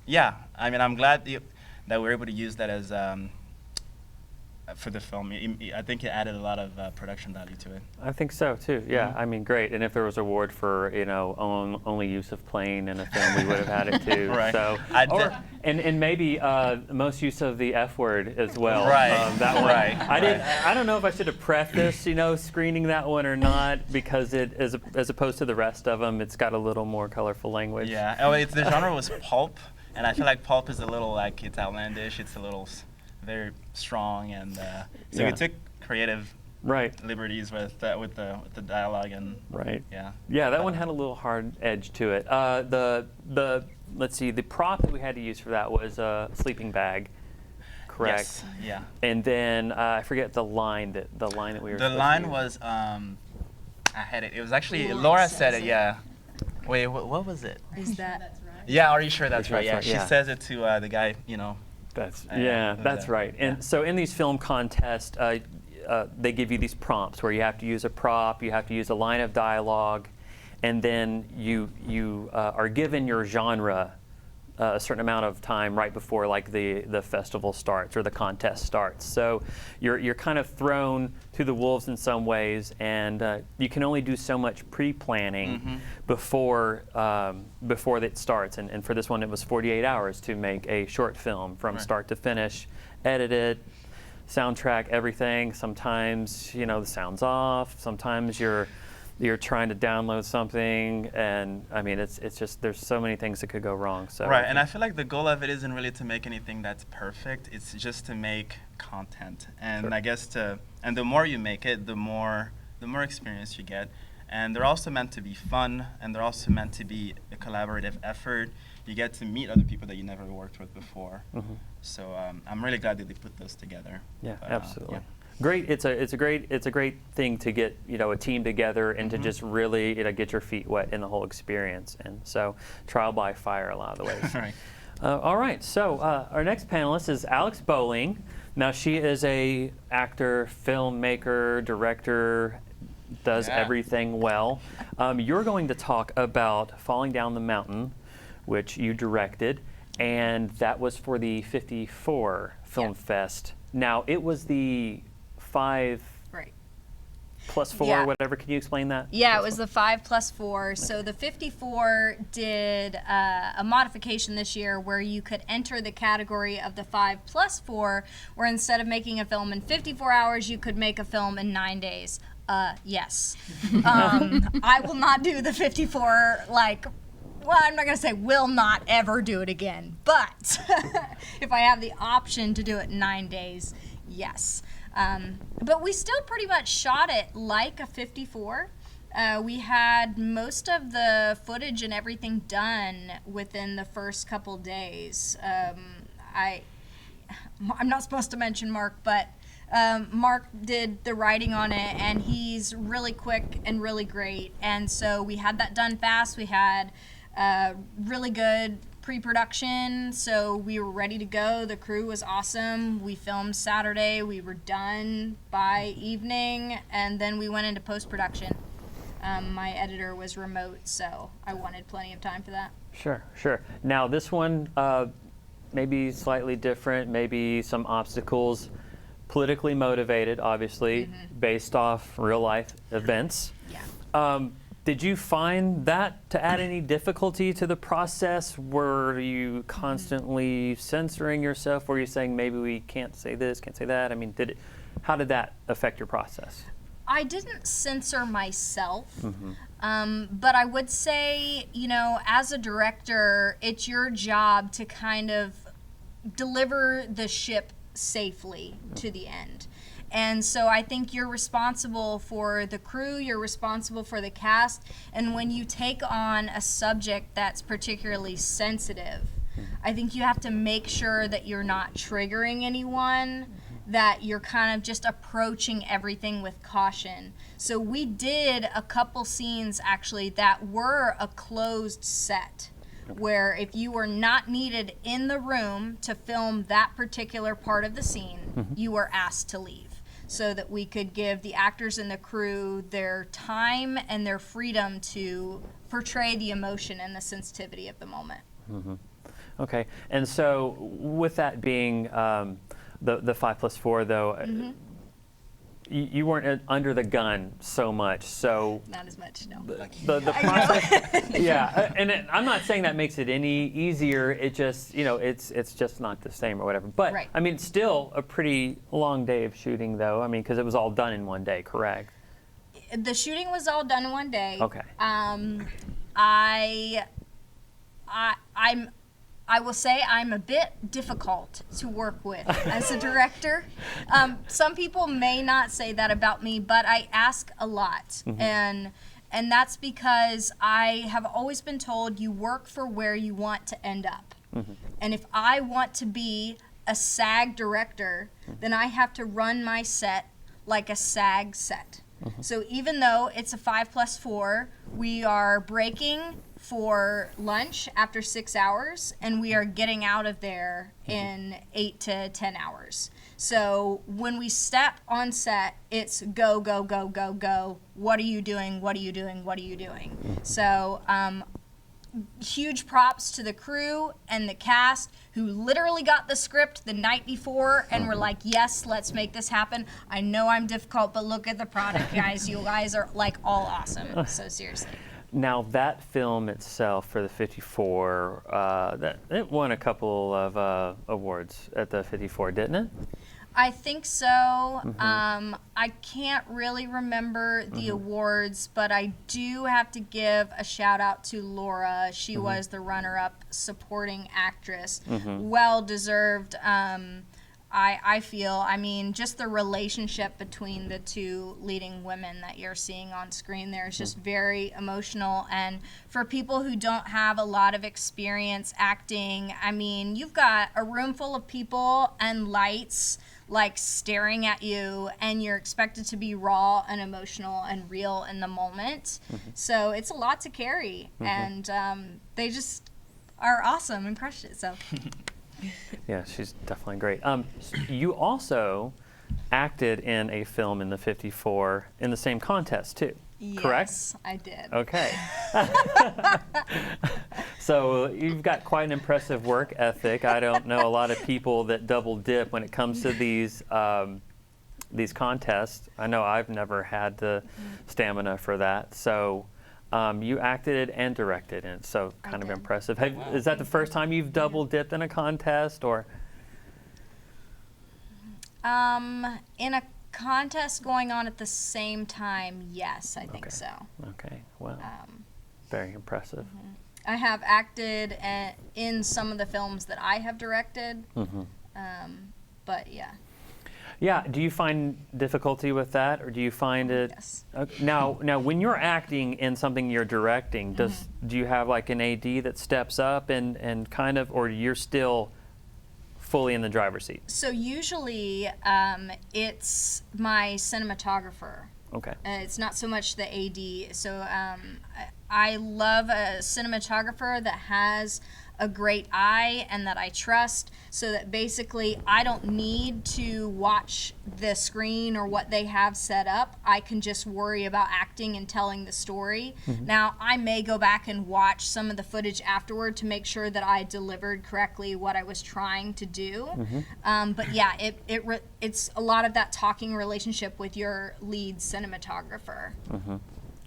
yeah, I mean, I'm glad that we're able to use that as for the film. I think it added a lot of production value to it. I think so too. Yeah, I mean, great. And if there was an award for only use of plane in a film, we would have had it too. Right. So, and maybe most use of the F word as well. Right. That one. Right. I don't know if I should have prefaced screening that one or not, because it as opposed to the rest of them, it's got a little more colorful language. Yeah. Oh, the genre was pulp, and I feel like pulp is a little like it's outlandish. It's a little very strong, and so we took creative liberties with the dialogue and yeah, that one had a little hard edge to it. Let's see, the prop that we had to use for that was a sleeping bag, correct? Yes. Yeah. And then I forget the line that we were. The line was I had it. It was actually Laura said it. Yeah. Wait, what was it? Is that? Yeah. Are you sure that's right? Yeah. Right, She says it to the guy. That's right. And so in these film contests, they give you these prompts where you have to use a prop, you have to use a line of dialogue, and then you are given your genre a certain amount of time right before like the festival starts or the contest starts. So you're kind of thrown to the wolves in some ways, and you can only do so much pre-planning before it starts. And for this one, it was 48 hours to make a short film from start to finish, edit it, soundtrack everything. Sometimes the sound's off. Sometimes you're trying to download something, and I mean it's just there's so many things that could go wrong. So and I feel like the goal of it isn't really to make anything that's perfect. It's just to make content, and I guess and the more you make it, the more experience you get. And they're also meant to be fun, and they're also meant to be a collaborative effort. You get to meet other people that you never worked with before. So I'm really glad that they put those together. Yeah, absolutely. Great. It's a great thing to get a team together and to just really get your feet wet in the whole experience. And so trial by fire a lot of the ways. Right. All right. So our next panelist is Alex Bowling. Now she is a actor, filmmaker, director, does everything well. You're going to talk about Falling Down the Mountain, which you directed, and that was for the 54 Film Fest. Now it was the 5 plus 4, whatever. Can you explain that? Yeah, it was the 5 plus 4. So the 54 did a modification this year where you could enter the category of the 5 plus 4, where instead of making a film in 54 hours, you could make a film in 9 days. Yes. I will not do the 54, well, I'm not going to say will not ever do it again, but if I have the option to do it in 9 days, yes. But we still pretty much shot it like a 54. We had most of the footage and everything done within the first couple days. I'm not supposed to mention Mark, but Mark did the writing on it, and he's really quick and really great. And so we had that done fast. We had really good pre-production, so we were ready to go. The crew was awesome. We filmed Saturday. We were done by evening, and then we went into post-production. My editor was remote, so I wanted plenty of time for that. Sure. Now this one, maybe slightly different, maybe some obstacles, politically motivated, obviously, based off real-life events. Yeah. Did you find that to add any difficulty to the process? Were you constantly censoring yourself? Were you saying maybe we can't say this, can't say that? I mean, how did that affect your process? I didn't censor myself, but I would say, as a director, it's your job to kind of deliver the ship safely to the end. And so I think you're responsible for the crew, you're responsible for the cast, and when you take on a subject that's particularly sensitive, I think you have to make sure that you're not triggering anyone, that you're kind of just approaching everything with caution. So we did a couple scenes actually that were a closed set, where if you were not needed in the room to film that particular part of the scene, you were asked to leave, so that we could give the actors and the crew their time and their freedom to portray the emotion and the sensitivity of the moment. Okay, and so with that being the 5+4 though. Mm-hmm. You weren't under the gun so much, so not as much, no. The process, yeah. And I'm not saying that makes it any easier. It just, you know, it's just not the same or whatever. But right. I mean, it's still a pretty long day of shooting, though. I mean, because it was all done in one day, correct? The shooting was all done in one day. Okay. I will say I'm a bit difficult to work with as a director. Some people may not say that about me, but I ask a lot. Mhm. And that's because I have always been told you work for where you want to end up. Mhm. And if I want to be a SAG director, then I have to run my set like a SAG set. So even though it's a 5+4, we are breaking for lunch after 6 hours, and we are getting out of there in 8 to 10 hours. So when we step on set, it's go, go, go, go, go. What are you doing? What are you doing? What are you doing? So huge props to the crew and the cast who literally got the script the night before and were like, yes, let's make this happen. I know I'm difficult, but look at the product, guys. You guys are like all awesome. So seriously. Now that film itself for the 54, that it won a couple of awards at the 54, didn't it? I think so. I can't really remember the awards, but I do have to give a shout out to Laura. She was the runner-up supporting actress. Well deserved. I feel, I mean, just the relationship between the two leading women that you're seeing on screen there is just very emotional. And for people who don't have a lot of experience acting, I mean, you've got a room full of people and lights like staring at you, and you're expected to be raw and emotional and real in the moment. So it's a lot to carry, and they just are awesome and crushed it. So. Yeah, she's definitely great. You also acted in a film in the 54 in the same contest too, correct? Yes, I did. Okay. So you've got quite an impressive work ethic. I don't know a lot of people that double dip when it comes to these contests. I know I've never had the stamina for that. So you acted and directed, and so kind of impressive. Is that the first time you've double dipped in a contest, or? In a contest going on at the same time, yes, I think so. Okay, well, very impressive. I have acted in some of the films that I have directed, but yeah. Yeah, do you find difficulty with that, or do you find it? Yes. Now, when you're acting in something you're directing, do you have like an AD that steps up and kind of, or you're still fully in the driver's seat? So usually it's my cinematographer. Okay. It's not so much the AD. So I love a cinematographer that has a great eye and that I trust, so that basically I don't need to watch the screen or what they have set up. I can just worry about acting and telling the story. Now, I may go back and watch some of the footage afterward to make sure that I delivered correctly what I was trying to do. But yeah, it's a lot of that talking relationship with your lead cinematographer.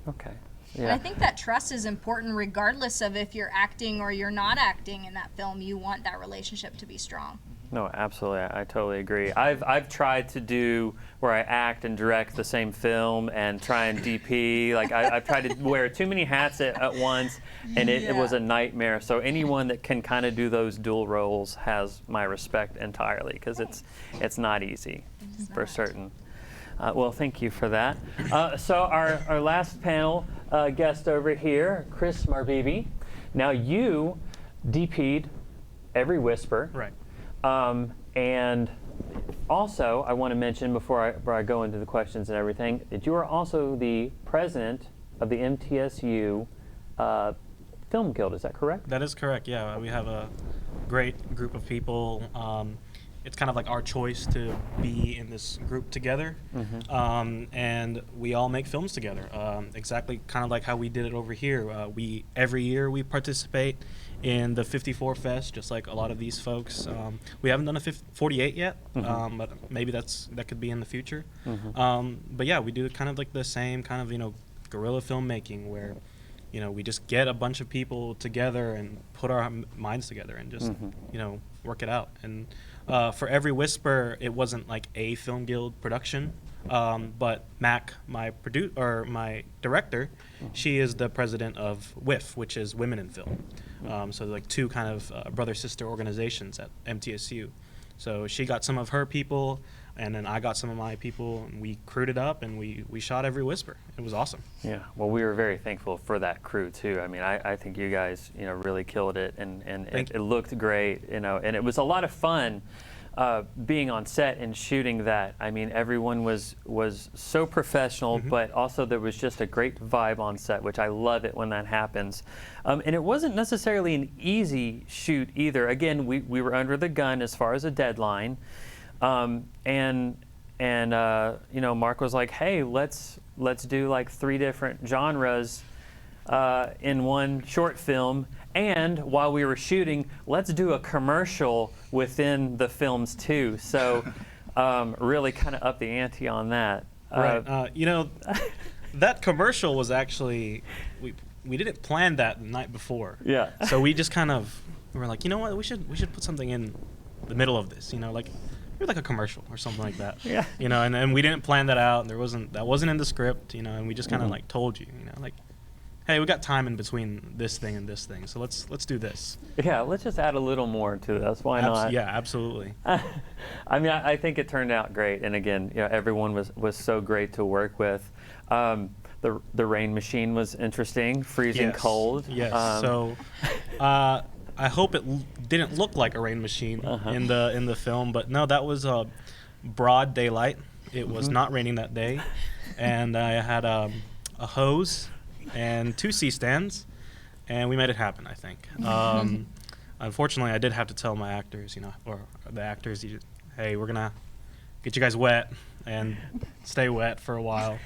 Okay. And Yeah. I think that trust is important regardless of if you're acting or you're not acting in that film. You want that relationship to be strong. No, absolutely. I totally agree. I've tried to do where I act and direct the same film and try and DP. Like I've tried to wear too many hats at once, and it was a nightmare. So anyone that can kind of do those dual roles has my respect entirely, because it's not easy for certain. Well, thank you for that. So our last panel guest over here, Chris Marbibi. Now you DP'd Every Whisper. Right. And also, I want to mention before I go into the questions and everything, that you are also the president of the MTSU Film Guild. Is that correct? That is correct, yeah. We have a great group of people. it's kind of like our choice to be in this group together. And we all make films together, exactly kind of like how we did it over here. Every year we participate in the 54 Fest, just like a lot of these folks. We haven't done a 48 yet, but maybe that could be in the future. But yeah, we do kind of like the same kind of, guerrilla filmmaking where, we just get a bunch of people together and put our minds together and just, work it out. And for Every Whisper, it wasn't like a Film Guild production, but Mac, my director, she is the president of WIF, which is Women in Film. So like two kind of brother-sister organizations at MTSU. So she got some of her people, and then I got some of my people, and we crewed it up, and we shot Every Whisper. It was awesome. Yeah, well, we were very thankful for that crew too. I mean, I think you guys, really killed it, and it looked great, and it was a lot of fun being on set and shooting that. I mean, everyone was so professional, but also there was just a great vibe on set, which I love it when that happens. And it wasn't necessarily an easy shoot either. Again, we were under the gun as far as a deadline. And Mark was like, hey, let's do like 3 different genres in one short film, and while we were shooting, let's do a commercial within the films too. So really kind of up the ante on that. Right. That commercial was actually, we didn't plan that the night before. Yeah. So we just kind of, we were like, you know what, we should put something in the middle of this, like a commercial or something like that. Yeah. And we didn't plan that out, and that wasn't in the script, and we just kind of like told you, like, hey, we got time in between this thing and this thing, so let's do this. Yeah, let's just add a little more to this. Why not? Yeah, absolutely. I mean, I think it turned out great, and again, everyone was so great to work with. The rain machine was interesting, freezing cold. Yes. So I hope it didn't look like a rain machine in the film, but no, that was broad daylight. It was not raining that day, and I had a hose and 2 C-stands, and we made it happen, I think. Unfortunately, I did have to tell my actors, or the actors, hey, we're going to get you guys wet and stay wet for a while.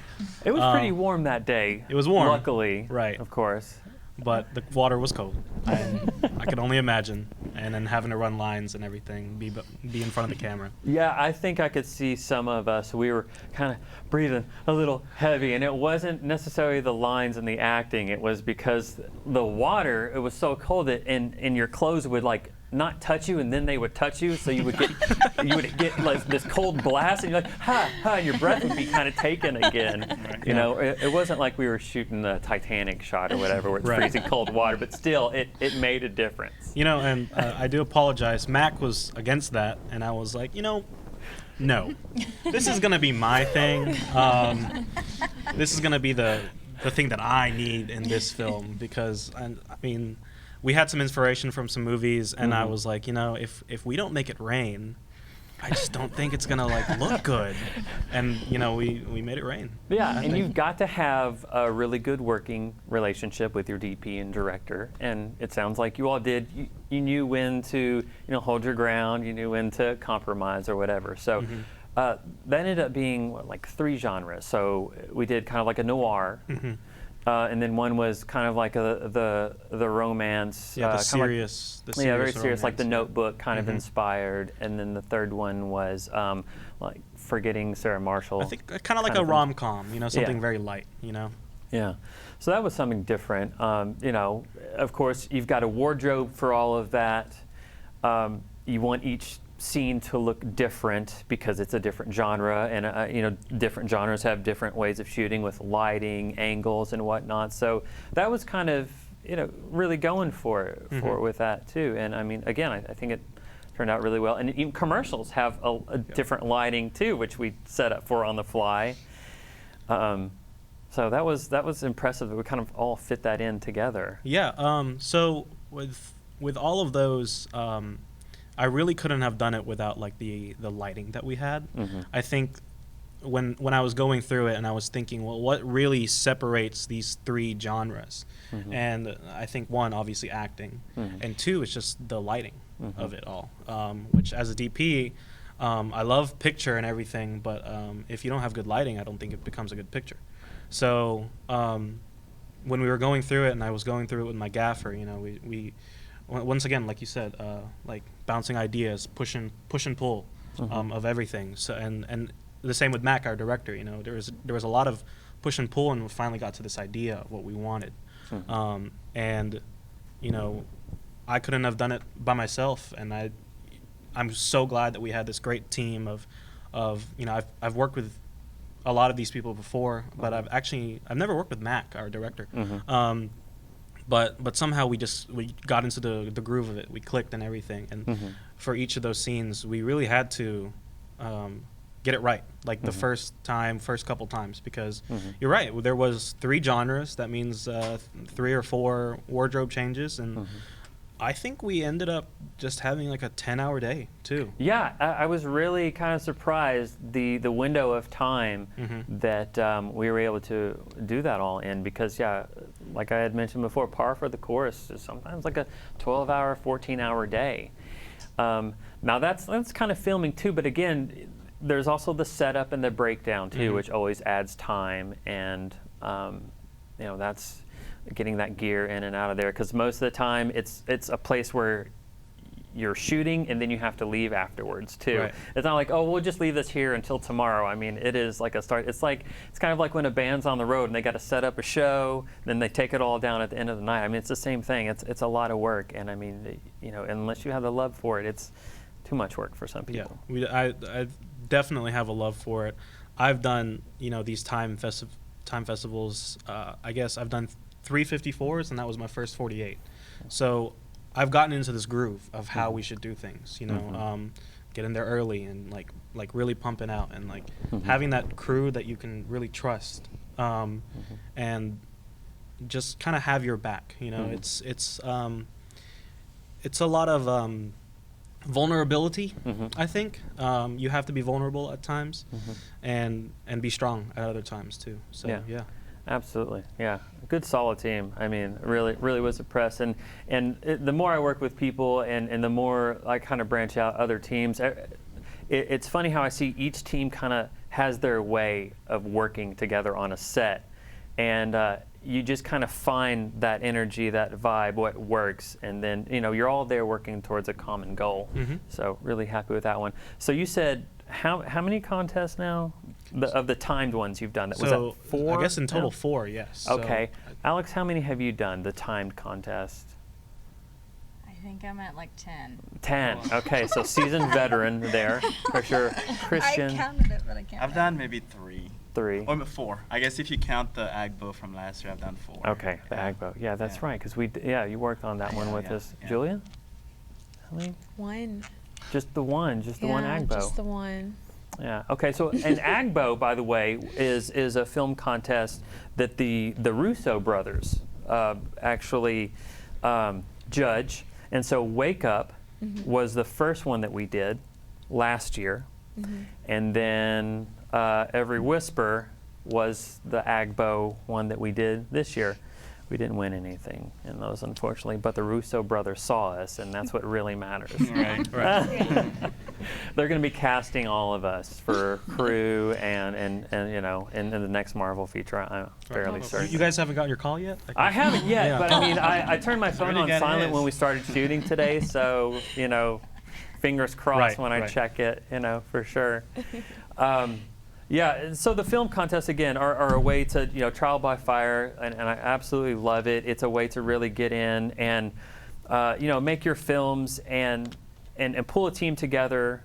It was pretty warm that day. It was warm. Luckily. Right. Of course. But the water was cold. I could only imagine. And then having to run lines and everything, be in front of the camera. Yeah, I think I could see some of us, we were kind of breathing a little heavy, and it wasn't necessarily the lines and the acting, it was because the water, it was so cold that and your clothes would like not touch you, and then they would touch you, so you would get like this cold blast, and you're like, and your breath would be kind of taken again. It wasn't like we were shooting the Titanic shot or whatever, where it's freezing cold water, but still, it made a difference. And I do apologize. Mac was against that, and I was like, no, this is gonna be my thing. This is gonna be the thing that I need in this film, because we had some inspiration from some movies, and I was like, if we don't make it rain, I just don't think it's gonna look good. And we made it rain. Yeah, and you've got to have a really good working relationship with your DP and director, and it sounds like you all did. You knew when to hold your ground. You knew when to compromise or whatever. So that ended up being 3 genres. So we did kind of like a noir. And then one was kind of like the romance. Yeah, the serious. Very serious, like The Notebook, kind of inspired. And then the third one was like Forgetting Sarah Marshall. I think kind of like a rom-com, something very light, Yeah, so that was something different. Of course, you've got a wardrobe for all of that. You want each scene to look different because it's a different genre, and different genres have different ways of shooting with lighting, angles, and whatnot. So that was kind of really going for with that too. And I mean, again, I think it turned out really well. And even commercials have a different lighting too, which we set up for on the fly. So that was impressive that we kind of all fit that in together. Yeah. So with all of those. I really couldn't have done it without the lighting that we had. I think when I was going through it and I was thinking, well, what really separates these 3 genres? And I think 1, obviously acting, and 2, it's just the lighting of it all. Which as a DP, I love picture and everything, but if you don't have good lighting, I don't think it becomes a good picture. So when we were going through it, and I was going through it with my gaffer, you know, we once again, like you said, like bouncing ideas, push and pull of everything. So and the same with Mac, our director. You know, there was a lot of push and pull, and we finally got to this idea of what we wanted. And you know, I couldn't have done it by myself, and I'm so glad that we had this great team of you know, I've worked with a lot of these people before, but I've never worked with Mac, our director. But somehow we got into the groove of it. We clicked and everything. And for each of those scenes, we really had to get it right, like the first couple times, because you're right. There was 3 genres. That means 3 or 4 wardrobe changes, and I think we ended up just having like a 10-hour day too. Yeah, I was really kind of surprised the window of time that we were able to do that all in, because yeah, like I had mentioned before, par for the course is sometimes like a 12-hour, 14-hour day. Now that's kind of filming too, but again, there's also the setup and the breakdown too, which always adds time, and you know, that's getting that gear in and out of there, because most of the time it's a place where you're shooting and then you have to leave afterwards too. Right. It's not like, oh, we'll just leave this here until tomorrow. I mean, it is like a start. It's kind of like when a band's on the road and they got to set up a show, then they take it all down at the end of the night. I mean, it's the same thing. It's a lot of work, and I mean, you know, unless you have the love for it, it's too much work for some people. Yeah, I definitely have a love for it. I've done, you know, these time festivals. I guess I've done 354s, and that was my first 48. So I've gotten into this groove of how we should do things, you know, get in there early and like really pumping out, and like having that crew that you can really trust, and just kind of have your back, you know. It's a lot of vulnerability. I think you have to be vulnerable at times, and be strong at other times too. So yeah. Absolutely, yeah. Good, solid team. I mean, really was impressed. And the more I work with people, and the more I kind of branch out other teams, it's funny how I see each team kind of has their way of working together on a set. And you just kind of find that energy, that vibe, what works. And then, you know, you're all there working towards a common goal. So really happy with that one. So you said, how many contests now? Of the timed ones you've done, was that 4? I guess in total 4, yes. Okay. So, Alex, how many have you done, the timed contest? I think I'm at like 10. 10, okay, so seasoned veteran there, for sure. Christian? I counted it, but I can't. I've done maybe 3. 3. Or 4. I guess if you count the Agbo from last year, I've done 4. Okay, the Agbo. Yeah, that's right, because you worked on that one with us. Yeah. Julia? Helene? 1. Just the one Agbo. Just the one. Yeah. Okay. So an Agbo, by the way, is a film contest that the Russo brothers actually judge, and so Wake Up was the first one that we did last year, and then Every Whisper was the Agbo one that we did this year. We didn't win anything in those, unfortunately, but the Russo brothers saw us, and that's what really matters. Right. They're going to be casting all of us for crew and you know, in the next Marvel feature. I'm fairly certain. You guys haven't gotten your call yet? I haven't yet, but I mean, I turned my phone on silent when we started shooting today, so you know, fingers crossed when I check it, you know, for sure. Yeah, so the film contests, again, are a way to, you know, trial by fire, and I absolutely love it. It's a way to really get in and, you know, make your films and pull a team together.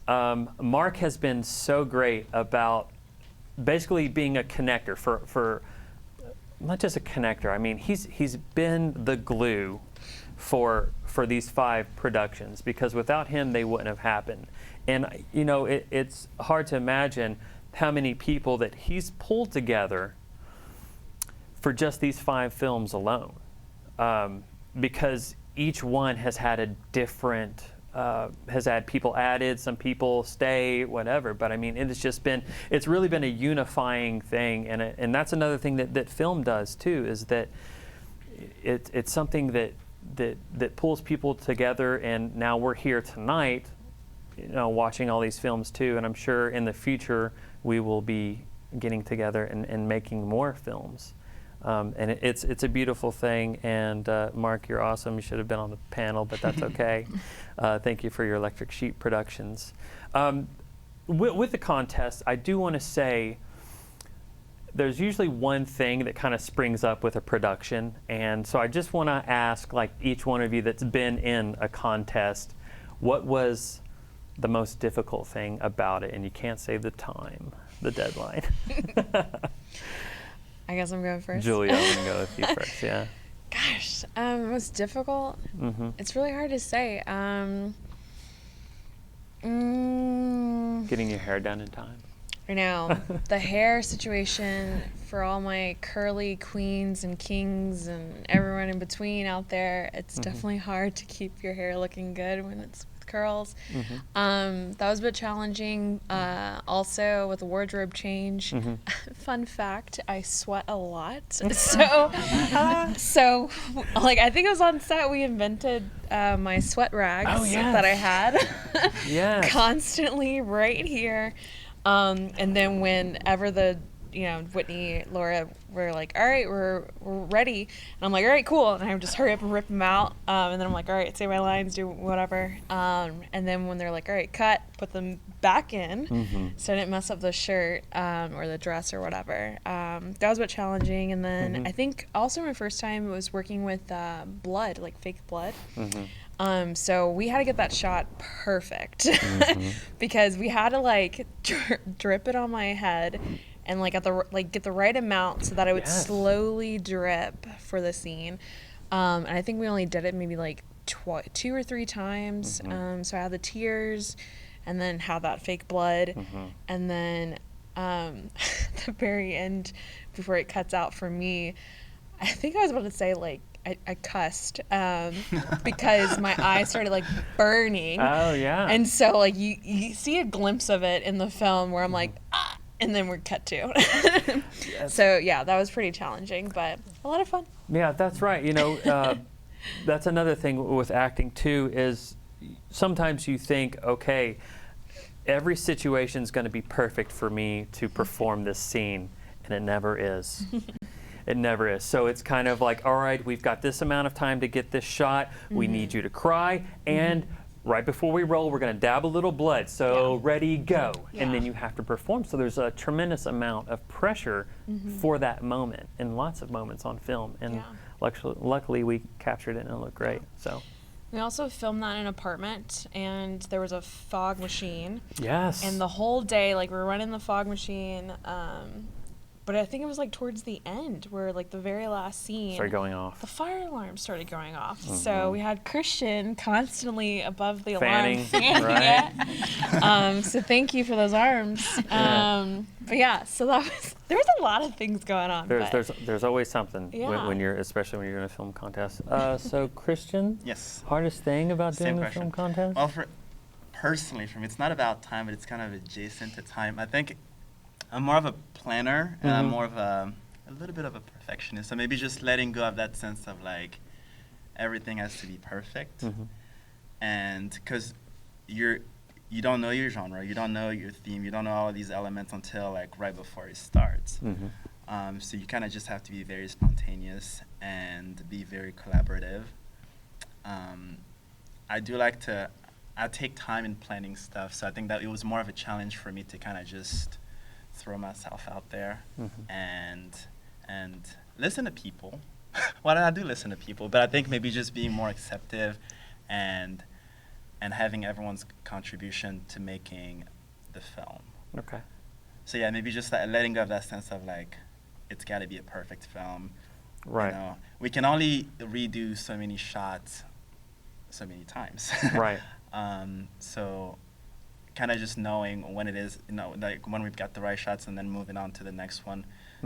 Mark has been so great about basically being a connector for not just a connector. I mean, he's been the glue for these 5 productions, because without him, they wouldn't have happened. And, you know, it's hard to imagine how many people that he's pulled together for just these 5 films alone, because each one has had a different, has had people added, some people stay, whatever. But I mean, it's really been a unifying thing, and that's another thing that film does too, is that it's something that pulls people together. And now we're here tonight watching all these films too, and I'm sure in the future we will be getting together and making more films. And it's a beautiful thing, and Mark, you're awesome. You should have been on the panel, but that's okay. Thank you for your Electric Sheep Productions. With the contest, I do want to say there's usually one thing that kind of springs up with a production, and so I just want to ask, like, each one of you that's been in a contest, what was the most difficult thing about it? And you can't say the time, the deadline. I guess I'm going first. Julia, I'm going to go with you first, yeah. Gosh, most difficult? It's really hard to say. Getting your hair done in time. I know. The hair situation for all my curly queens and kings and everyone in between out there, it's definitely hard to keep your hair looking good when it's with curls. That was a bit challenging. Also with the wardrobe change. Fun fact, I sweat a lot. So like I think it was on set we invented my sweat rags that I had constantly right here. And then whenever Whitney, Laura were like, all right, we're ready. And I'm like, all right, cool. And I would just hurry up and rip them out. And then I'm like, all right, say my lines, do whatever. And then when they're like, all right, cut, put them back in so I didn't mess up the shirt or the dress or whatever. That was a bit challenging. And then I think also my first time was working with blood, like fake blood. So we had to get that shot perfect because we had to like drip it on my head and like get the right amount so that it would slowly drip for the scene. And I think we only did it maybe like 2 or 3 times. So I had the tears and then had that fake blood. And then at the very end, before it cuts out for me, I think I was about to say like, I cussed because my eyes started like burning. Oh yeah. And so like you see a glimpse of it in the film where I'm like, ah, and then we're cut to. So yeah, that was pretty challenging, but a lot of fun. Yeah, that's right. That's another thing with acting too, is sometimes you think, okay, every situation is going to be perfect for me to perform this scene, and it never is. It never is. So it's kind of like, all right, we've got this amount of time to get this shot. We need you to cry. And right before we roll, we're going to dab a little blood. So ready, go. And then you have to perform. So there's a tremendous amount of pressure for that moment, and lots of moments on film. And luckily, we captured it and it looked great. So. We also filmed that in an apartment, and there was a fog machine. Yes. And the whole day, like, we were running the fog machine. But I think it was like towards the end where like the very last scene started going off. The fire alarm started going off. So we had Christian constantly above the fanning, alarm fanning right? So thank you for those arms. But yeah, so there was a lot of things going on. There's always something when you're, especially when you're in a film contest. So Christian, hardest thing about doing a film contest? Well, personally for me, it's not about time, but it's kind of adjacent to time. I think I'm more of a planner, and I'm more of a little bit of a perfectionist. So maybe just letting go of that sense of like everything has to be perfect, and because you don't know your genre, you don't know your theme, you don't know all of these elements until like right before it starts. So you kind of just have to be very spontaneous and be very collaborative. I do like to, I take time in planning stuff, so I think that it was more of a challenge for me to kind of just throw myself out there and listen to people. Well, I do listen to people, but I think maybe just being more acceptive and having everyone's contribution to making the film. Okay. So yeah, maybe just letting go of that sense of like, it's got to be a perfect film. Right. We can only redo so many shots so many times. Right. So kind of just knowing when it is, like when we've got the right shots, and then moving on to the next one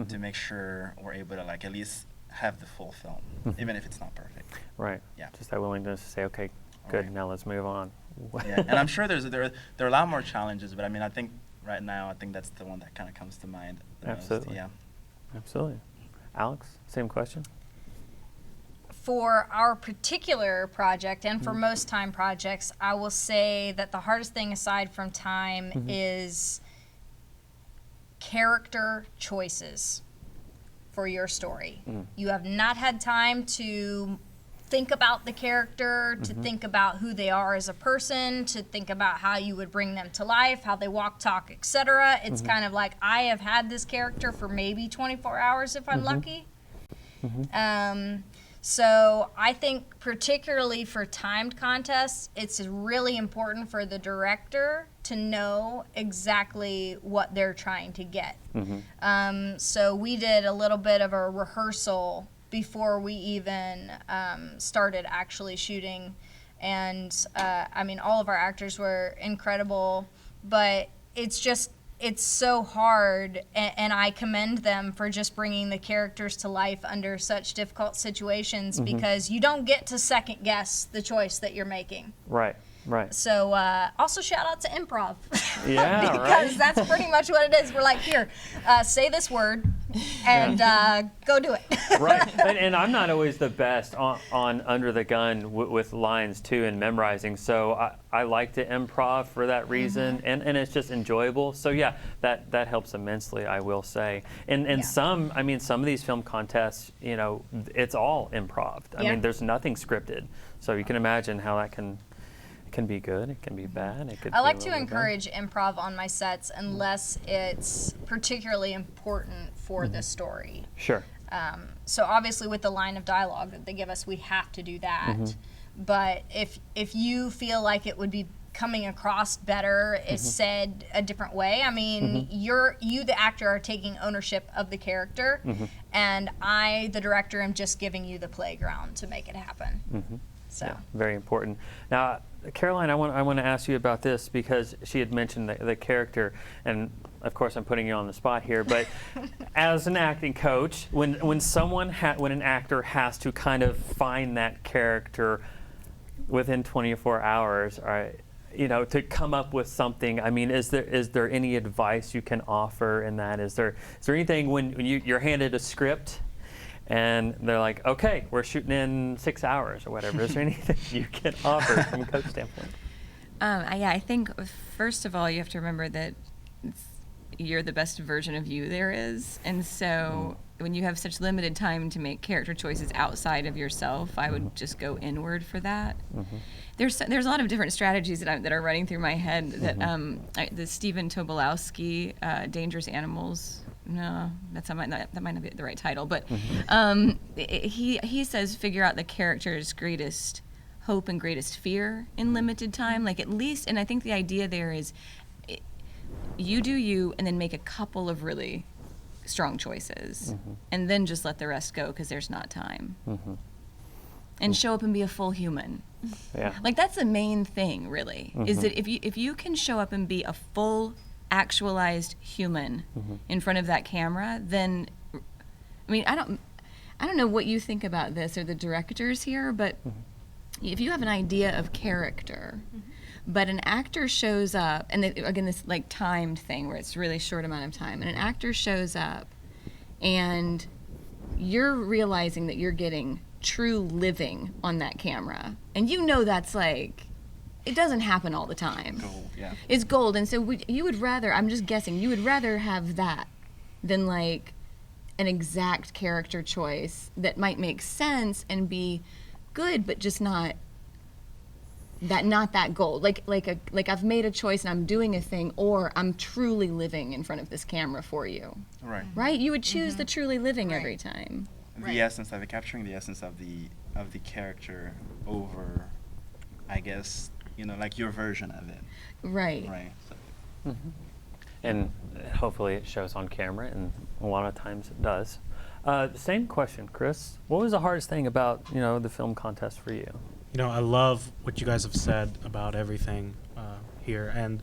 to make sure we're able to like at least have the full film, even if it's not perfect. Right. Yeah. Just that willingness to say, okay, good, now let's move on. Yeah. And I'm sure there are a lot more challenges, but I mean, I think right now, I think that's the one that kind of comes to mind the Absolutely. most. Yeah. Absolutely. Alex, same question? for our particular project and for most time projects, I will say that the hardest thing aside from time is character choices for your story. You have not had time to think about the character, to think about who they are as a person, to think about how you would bring them to life, how they walk, talk, etc. It's kind of like I have had this character for maybe 24 hours if I'm lucky. So I think particularly for timed contests, it's really important for the director to know exactly what they're trying to get. So we did a little bit of a rehearsal before we even started actually shooting. And I mean, all of our actors were incredible, but it's so hard, and I commend them for just bringing the characters to life under such difficult situations because you don't get to second guess the choice that you're making. Right. So also shout out to improv. Yeah, because that's pretty much what it is. We're like, here, say this word and go do it. Right. And I'm not always the best on under the gun with lines too and memorizing. So I like to improv for that reason, and it's just enjoyable. So yeah, that helps immensely, I will say. And some of these film contests, it's all improv. I mean, there's nothing scripted. So you can imagine how that can be good, it can be bad. I like to encourage improv on my sets unless it's particularly important for the story. Sure. So obviously with the line of dialogue that they give us, we have to do that. But if you feel like it would be coming across better if said a different way, I mean, you the actor are taking ownership of the character, and I, the director, am just giving you the playground to make it happen. So yeah, very important. Now, Caroline, I want to ask you about this because she had mentioned the character, and of course I'm putting you on the spot here. But as an acting coach, when an actor has to kind of find that character within 24 hours, to come up with something, I mean, is there any advice you can offer in that? Is there anything when you're handed a script and they're like, okay, we're shooting in 6 hours or whatever. Is there anything you can offer from a coach standpoint? I think first of all, you have to remember that you're the best version of you there is. And so when you have such limited time to make character choices outside of yourself, I would just go inward for that. There's a lot of different strategies that are running through my head that the Stephen Tobolowsky, Dangerous Animals. No, that might not be the right title, but he says figure out the character's greatest hope and greatest fear in limited time, like at least, and I think the idea there is you do you and then make a couple of really strong choices and then just let the rest go because there's not time. And show up and be a full human. Yeah. Like that's the main thing really, is that if you can show up and be a full actualized human in front of that camera, then I mean I don't know what you think about this or the directors here, but if you have an idea of character but an actor shows up, and again this like timed thing where it's really short amount of time, and an actor shows up and you're realizing that you're getting true living on that camera, and that's like it doesn't happen all the time. Gold, yeah. It's gold, and so you would rather, I'm just guessing, you would rather have that than like an exact character choice that might make sense and be good, but just not that gold. Like I've made a choice and I'm doing a thing, or I'm truly living in front of this camera for you. Right. Right? You would choose the truly living every time. The essence of it, capturing the essence of the character over, I guess, like your version of it. Right. Right. So. And hopefully it shows on camera, and a lot of times it does. Same question, Chris. What was the hardest thing about, the film contest for you? I love what you guys have said about everything here. And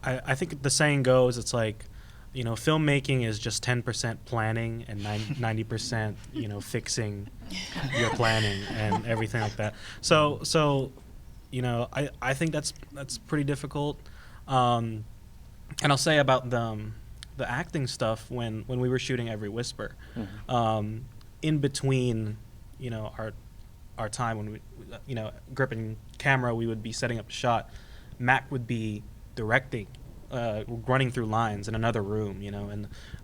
I think the saying goes, it's like, filmmaking is just 10% planning and 90%, fixing your planning and everything like that. So I think that's pretty difficult. And I'll say about the acting stuff when we were shooting Every Whisper. in between, our time when we, gripping camera, we would be setting up a shot. Mac would be directing, running through lines in another room,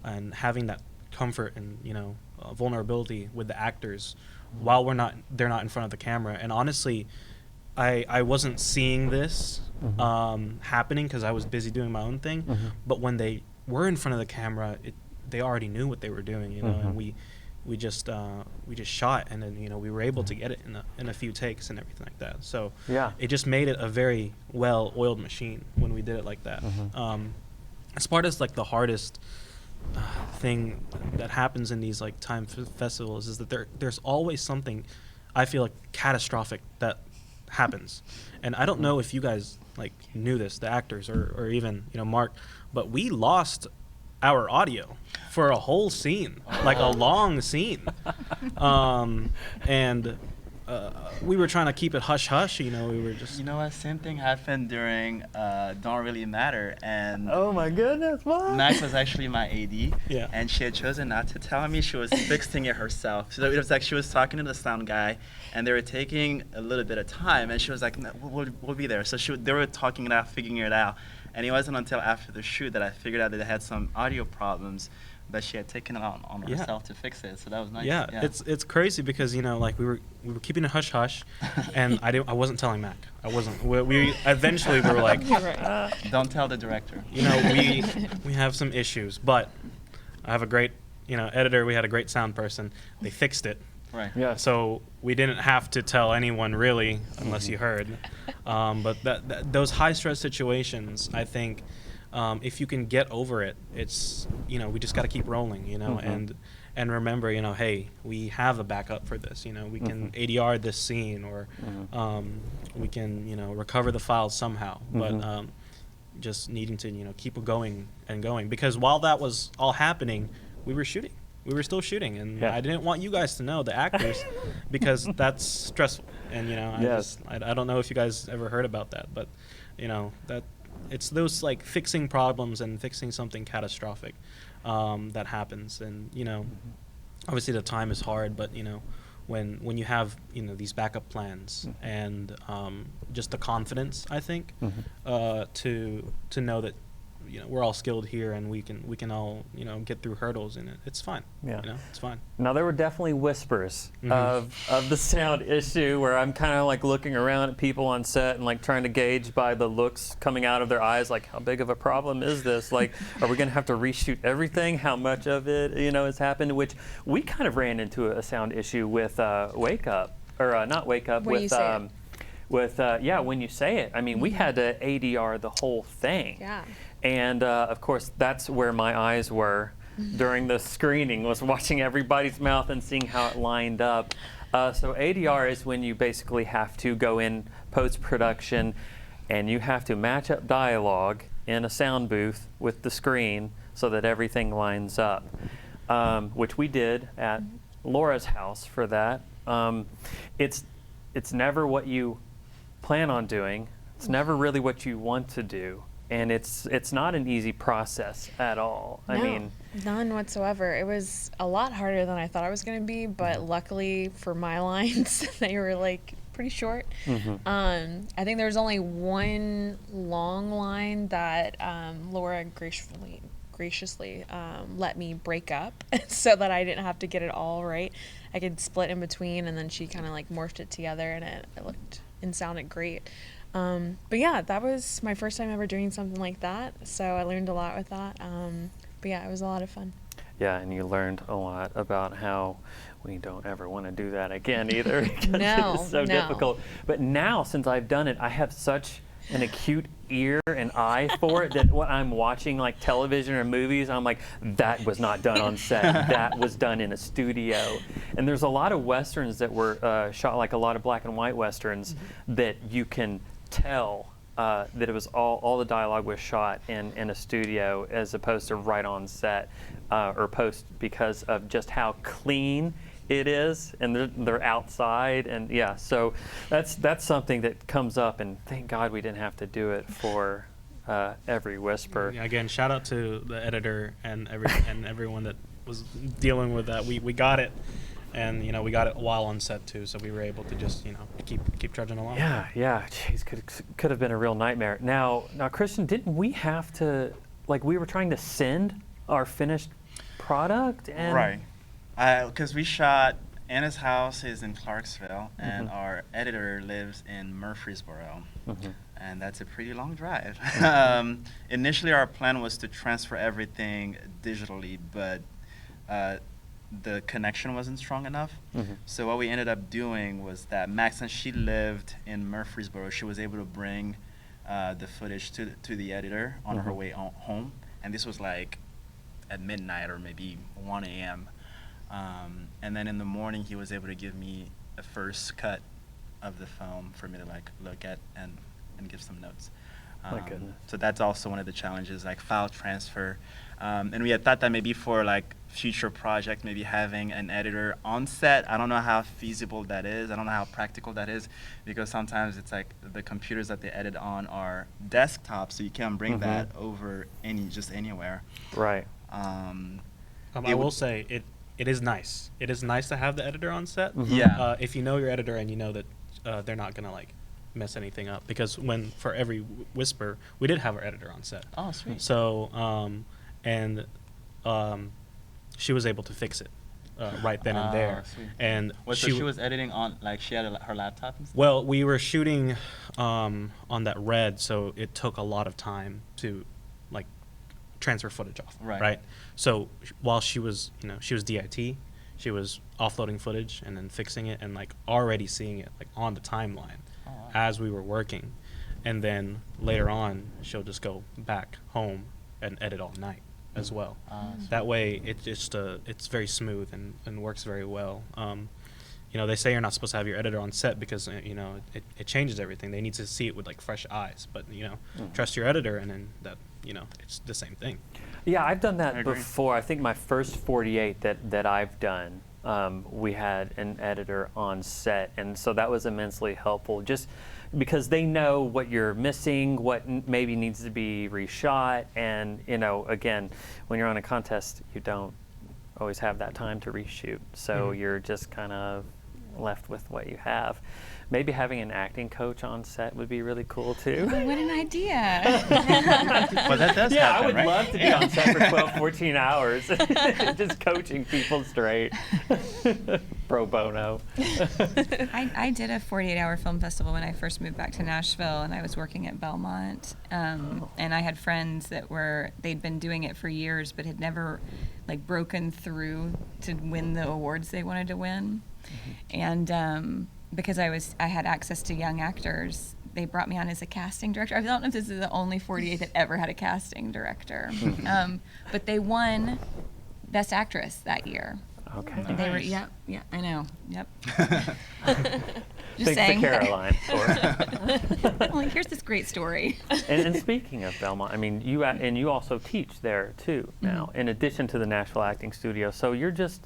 and having that comfort and vulnerability with the actors while they're not in front of the camera. And honestly, I wasn't seeing this happening because I was busy doing my own thing. But when they were in front of the camera, they already knew what they were doing, and we just shot, and then we were able to get it in a few takes and everything like that. So it just made it a very well-oiled machine when we did it like that. As part of like the hardest thing that happens in these like time festivals is that there's always something, I feel like, catastrophic that happens. And I don't know if you guys like knew this, the actors or even Mark, but we lost our audio for a whole scene, like a long scene. And we were trying to keep it hush hush, we were just... You know what, same thing happened during Don't Really Matter, and... Oh my goodness, what? Max was actually my AD, yeah, and she had chosen not to tell me. She was fixing it herself. So it was like she was talking to the sound guy, and they were taking a little bit of time, and she was like, no, we'll be there. So they were talking it out, figuring it out, and it wasn't until after the shoot that I figured out that they had some audio problems, but she had taken it on herself to fix it. So that was nice. Yeah, it's crazy because like we were keeping it hush hush, and I wasn't telling Mac. I wasn't. We eventually were like, don't tell the director. We have some issues, but I have a great editor. We had a great sound person. They fixed it. Right. Yeah. So we didn't have to tell anyone really, unless you heard. But those high stress situations, I think, if you can get over it, it's we just got to keep rolling, and remember, hey, we have a backup for this. We can ADR this scene, or we can recover the files somehow. But just needing to keep it going and going, because while that was all happening, we were shooting. We were still shooting, and I didn't want you guys to know, the actors, because that's stressful. And I don't know if you guys ever heard about that, but that it's those like fixing problems and fixing something catastrophic that happens. And obviously the time is hard, but when you have these backup plans and just the confidence, I think, to know that we're all skilled here, and we can all get through hurdles, and it's fine. It's fine. Now there were definitely whispers of the sound issue, where I'm kind of like looking around at people on set and like trying to gauge by the looks coming out of their eyes, like, how big of a problem is this? Like, are we gonna have to reshoot everything? How much of it has happened? Which we kind of ran into a sound issue with Wake Up, or not Wake Up, when when you say it. I mean, we had to ADR the whole thing. Yeah. And of course, that's where my eyes were during the screening, was watching everybody's mouth and seeing how it lined up. So ADR is when you basically have to go in post-production and you have to match up dialogue in a sound booth with the screen so that everything lines up, which we did at Laura's house for that. It's never what you plan on doing. It's never really what you want to do. And it's not an easy process at all. No, I mean, none whatsoever. It was a lot harder than I thought it was going to be, but luckily for my lines, they were like pretty short. I think there was only one long line that Laura graciously let me break up so that I didn't have to get it all right. I could split in between, and then she kind of like morphed it together, and it looked and sounded great. But yeah, that was my first time ever doing something like that, so I learned a lot with that. But yeah, it was a lot of fun. Yeah, and you learned a lot about how we don't ever want to do that again either. No, it's so difficult. But now, since I've done it, I have such an acute ear and eye for it that when I'm watching like television or movies, I'm like, that was not done on set. That was done in a studio. And there's a lot of westerns that were shot, like a lot of black and white westerns, that you can tell that it was all the dialogue was shot in a studio as opposed to right on set or post, because of just how clean it is, and they're outside, and yeah, so that's something that comes up, and thank God we didn't have to do it for every whisper. Again, shout out to the editor and everyone that was dealing with that. We got it and we got it while on set too, so we were able to just keep trudging along. Yeah. Jeez, could have been a real nightmare. Now, Christian, didn't we have to, we were trying to send our finished product? And right. Because we shot, Anna's house is in Clarksville, and our editor lives in Murfreesboro. And that's a pretty long drive. Initially, our plan was to transfer everything digitally, but the connection wasn't strong enough. So what we ended up doing was that Max, since she lived in Murfreesboro, she was able to bring the footage to the editor on her way home. And this was at midnight or maybe 1 a.m. And then in the morning, he was able to give me a first cut of the film for me to look at and give some notes. My goodness. So that's also one of the challenges, file transfer. And we had thought that maybe for future project, maybe having an editor on set. I don't know how feasible that is. I don't know how practical that is, because sometimes it's the computers that they edit on are desktops, so you can't bring that over anywhere. Right. I will say it is nice. It is nice to have the editor on set. Yeah. If you know your editor and you know that they're not gonna mess anything up, because for every whisper we did have our editor on set. Oh, sweet. So she was able to fix it right then and there. Sweet. And so she was editing on she had her laptop and stuff? Well, we were shooting on that Red, so it took a lot of time to transfer footage off. Right. So while she was she was DIT, she was offloading footage and then fixing it and already seeing it on the timeline as we were working, and then later on she'll just go back home and edit all night as well. That way it's very smooth and works very well. They say you're not supposed to have your editor on set because it changes everything. They need to see it with fresh eyes, but trust your editor, and then that it's the same thing. Yeah, I've done that before. I think my first 48 that I've done, we had an editor on set, and so that was immensely helpful, just because they know what you're missing, what maybe needs to be reshot, and again, when you're on a contest, you don't always have that time to reshoot, so you're just kind of left with what you have. Maybe having an acting coach on set would be really cool too. Oh, what an idea. Well, that does happen, I would right? love to be on set for 12, 14 hours, just coaching people straight. Pro bono. I did a 48-hour film festival when I first moved back to Nashville, and I was working at Belmont. And I had friends they'd been doing it for years, but had never broken through to win the awards they wanted to win. And because I had access to young actors, they brought me on as a casting director. I don't know if this is the only 48 that ever had a casting director, but they won Best Actress that year. Okay. And they were, yeah, I know, yep. Just thanks to Caroline. Here's this great story. And speaking of Belmont, I mean, you also teach there too now, in addition to the Nashville Acting Studio. So you're just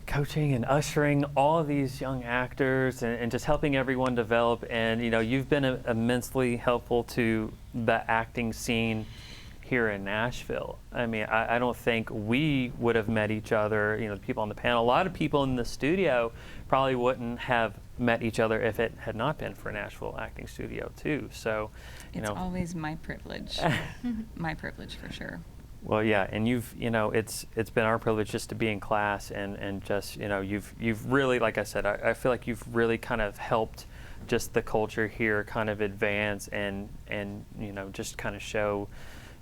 coaching and ushering all of these young actors and just helping everyone develop. And you've been immensely helpful to the acting scene here in Nashville. I mean, I don't think we would have met each other, the people on the panel. A lot of people in the studio probably wouldn't have met each other if it had not been for Nashville Acting Studio too. So, it's always my privilege. My privilege for sure. Well, yeah, and it's been our privilege just to be in class and just, you've really, like I said, I feel like you've really kind of helped just the culture here kind of advance and just kind of show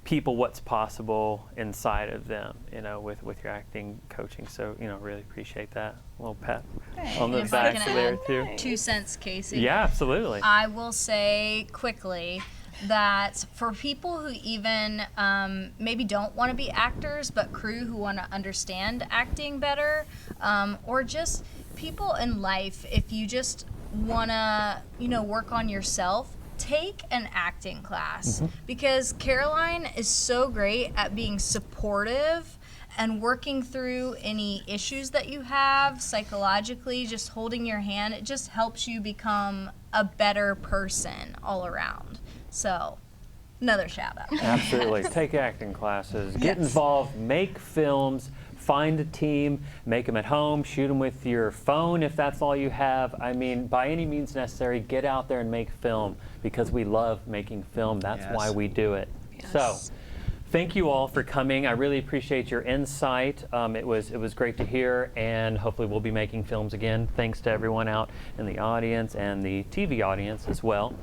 people what's possible inside of them, with your acting coaching. So, really appreciate that. A little pat on the back there too. 2 cents, Casey. Yeah, absolutely. I will say quickly that for people who even maybe don't want to be actors, but crew who want to understand acting better, or just people in life, if you just want to, work on yourself, take an acting class, because Caroline is so great at being supportive and working through any issues that you have psychologically, just holding your hand. It just helps you become a better person all around. So, another shout out. Absolutely. Take acting classes, get involved, make films, find a team, make them at home, shoot them with your phone if that's all you have. I mean, by any means necessary, get out there and make film, because we love making film. That's why we do it. So, thank you all for coming. I really appreciate your insight. It was great to hear, and hopefully we'll be making films again. Thanks to everyone out in the audience and the TV audience as well.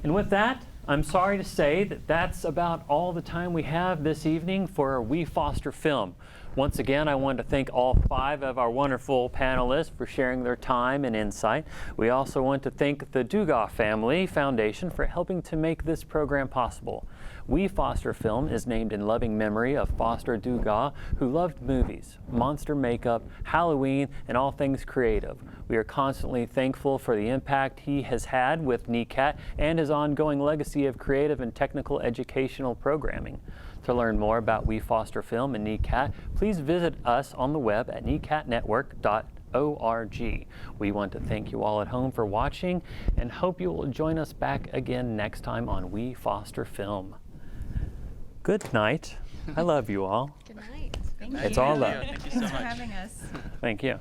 And with that, I'm sorry to say that that's about all the time we have this evening for We Foster Film. Once again, I want to thank all 5 of our wonderful panelists for sharing their time and insight. We also want to thank the Dugas Family Foundation for helping to make this program possible. We Foster Film is named in loving memory of Foster Dugas, who loved movies, monster makeup, Halloween, and all things creative. We are constantly thankful for the impact he has had with NECAT and his ongoing legacy of creative and technical educational programming. To learn more about We Foster Film and NECAT, please visit us on the web at necatnetwork.org. We want to thank you all at home for watching and hope you will join us back again next time on We Foster Film. Good night. I love you all. Good night. Thank you. It's all love. Thank you so much. Thanks for having us. Thank you.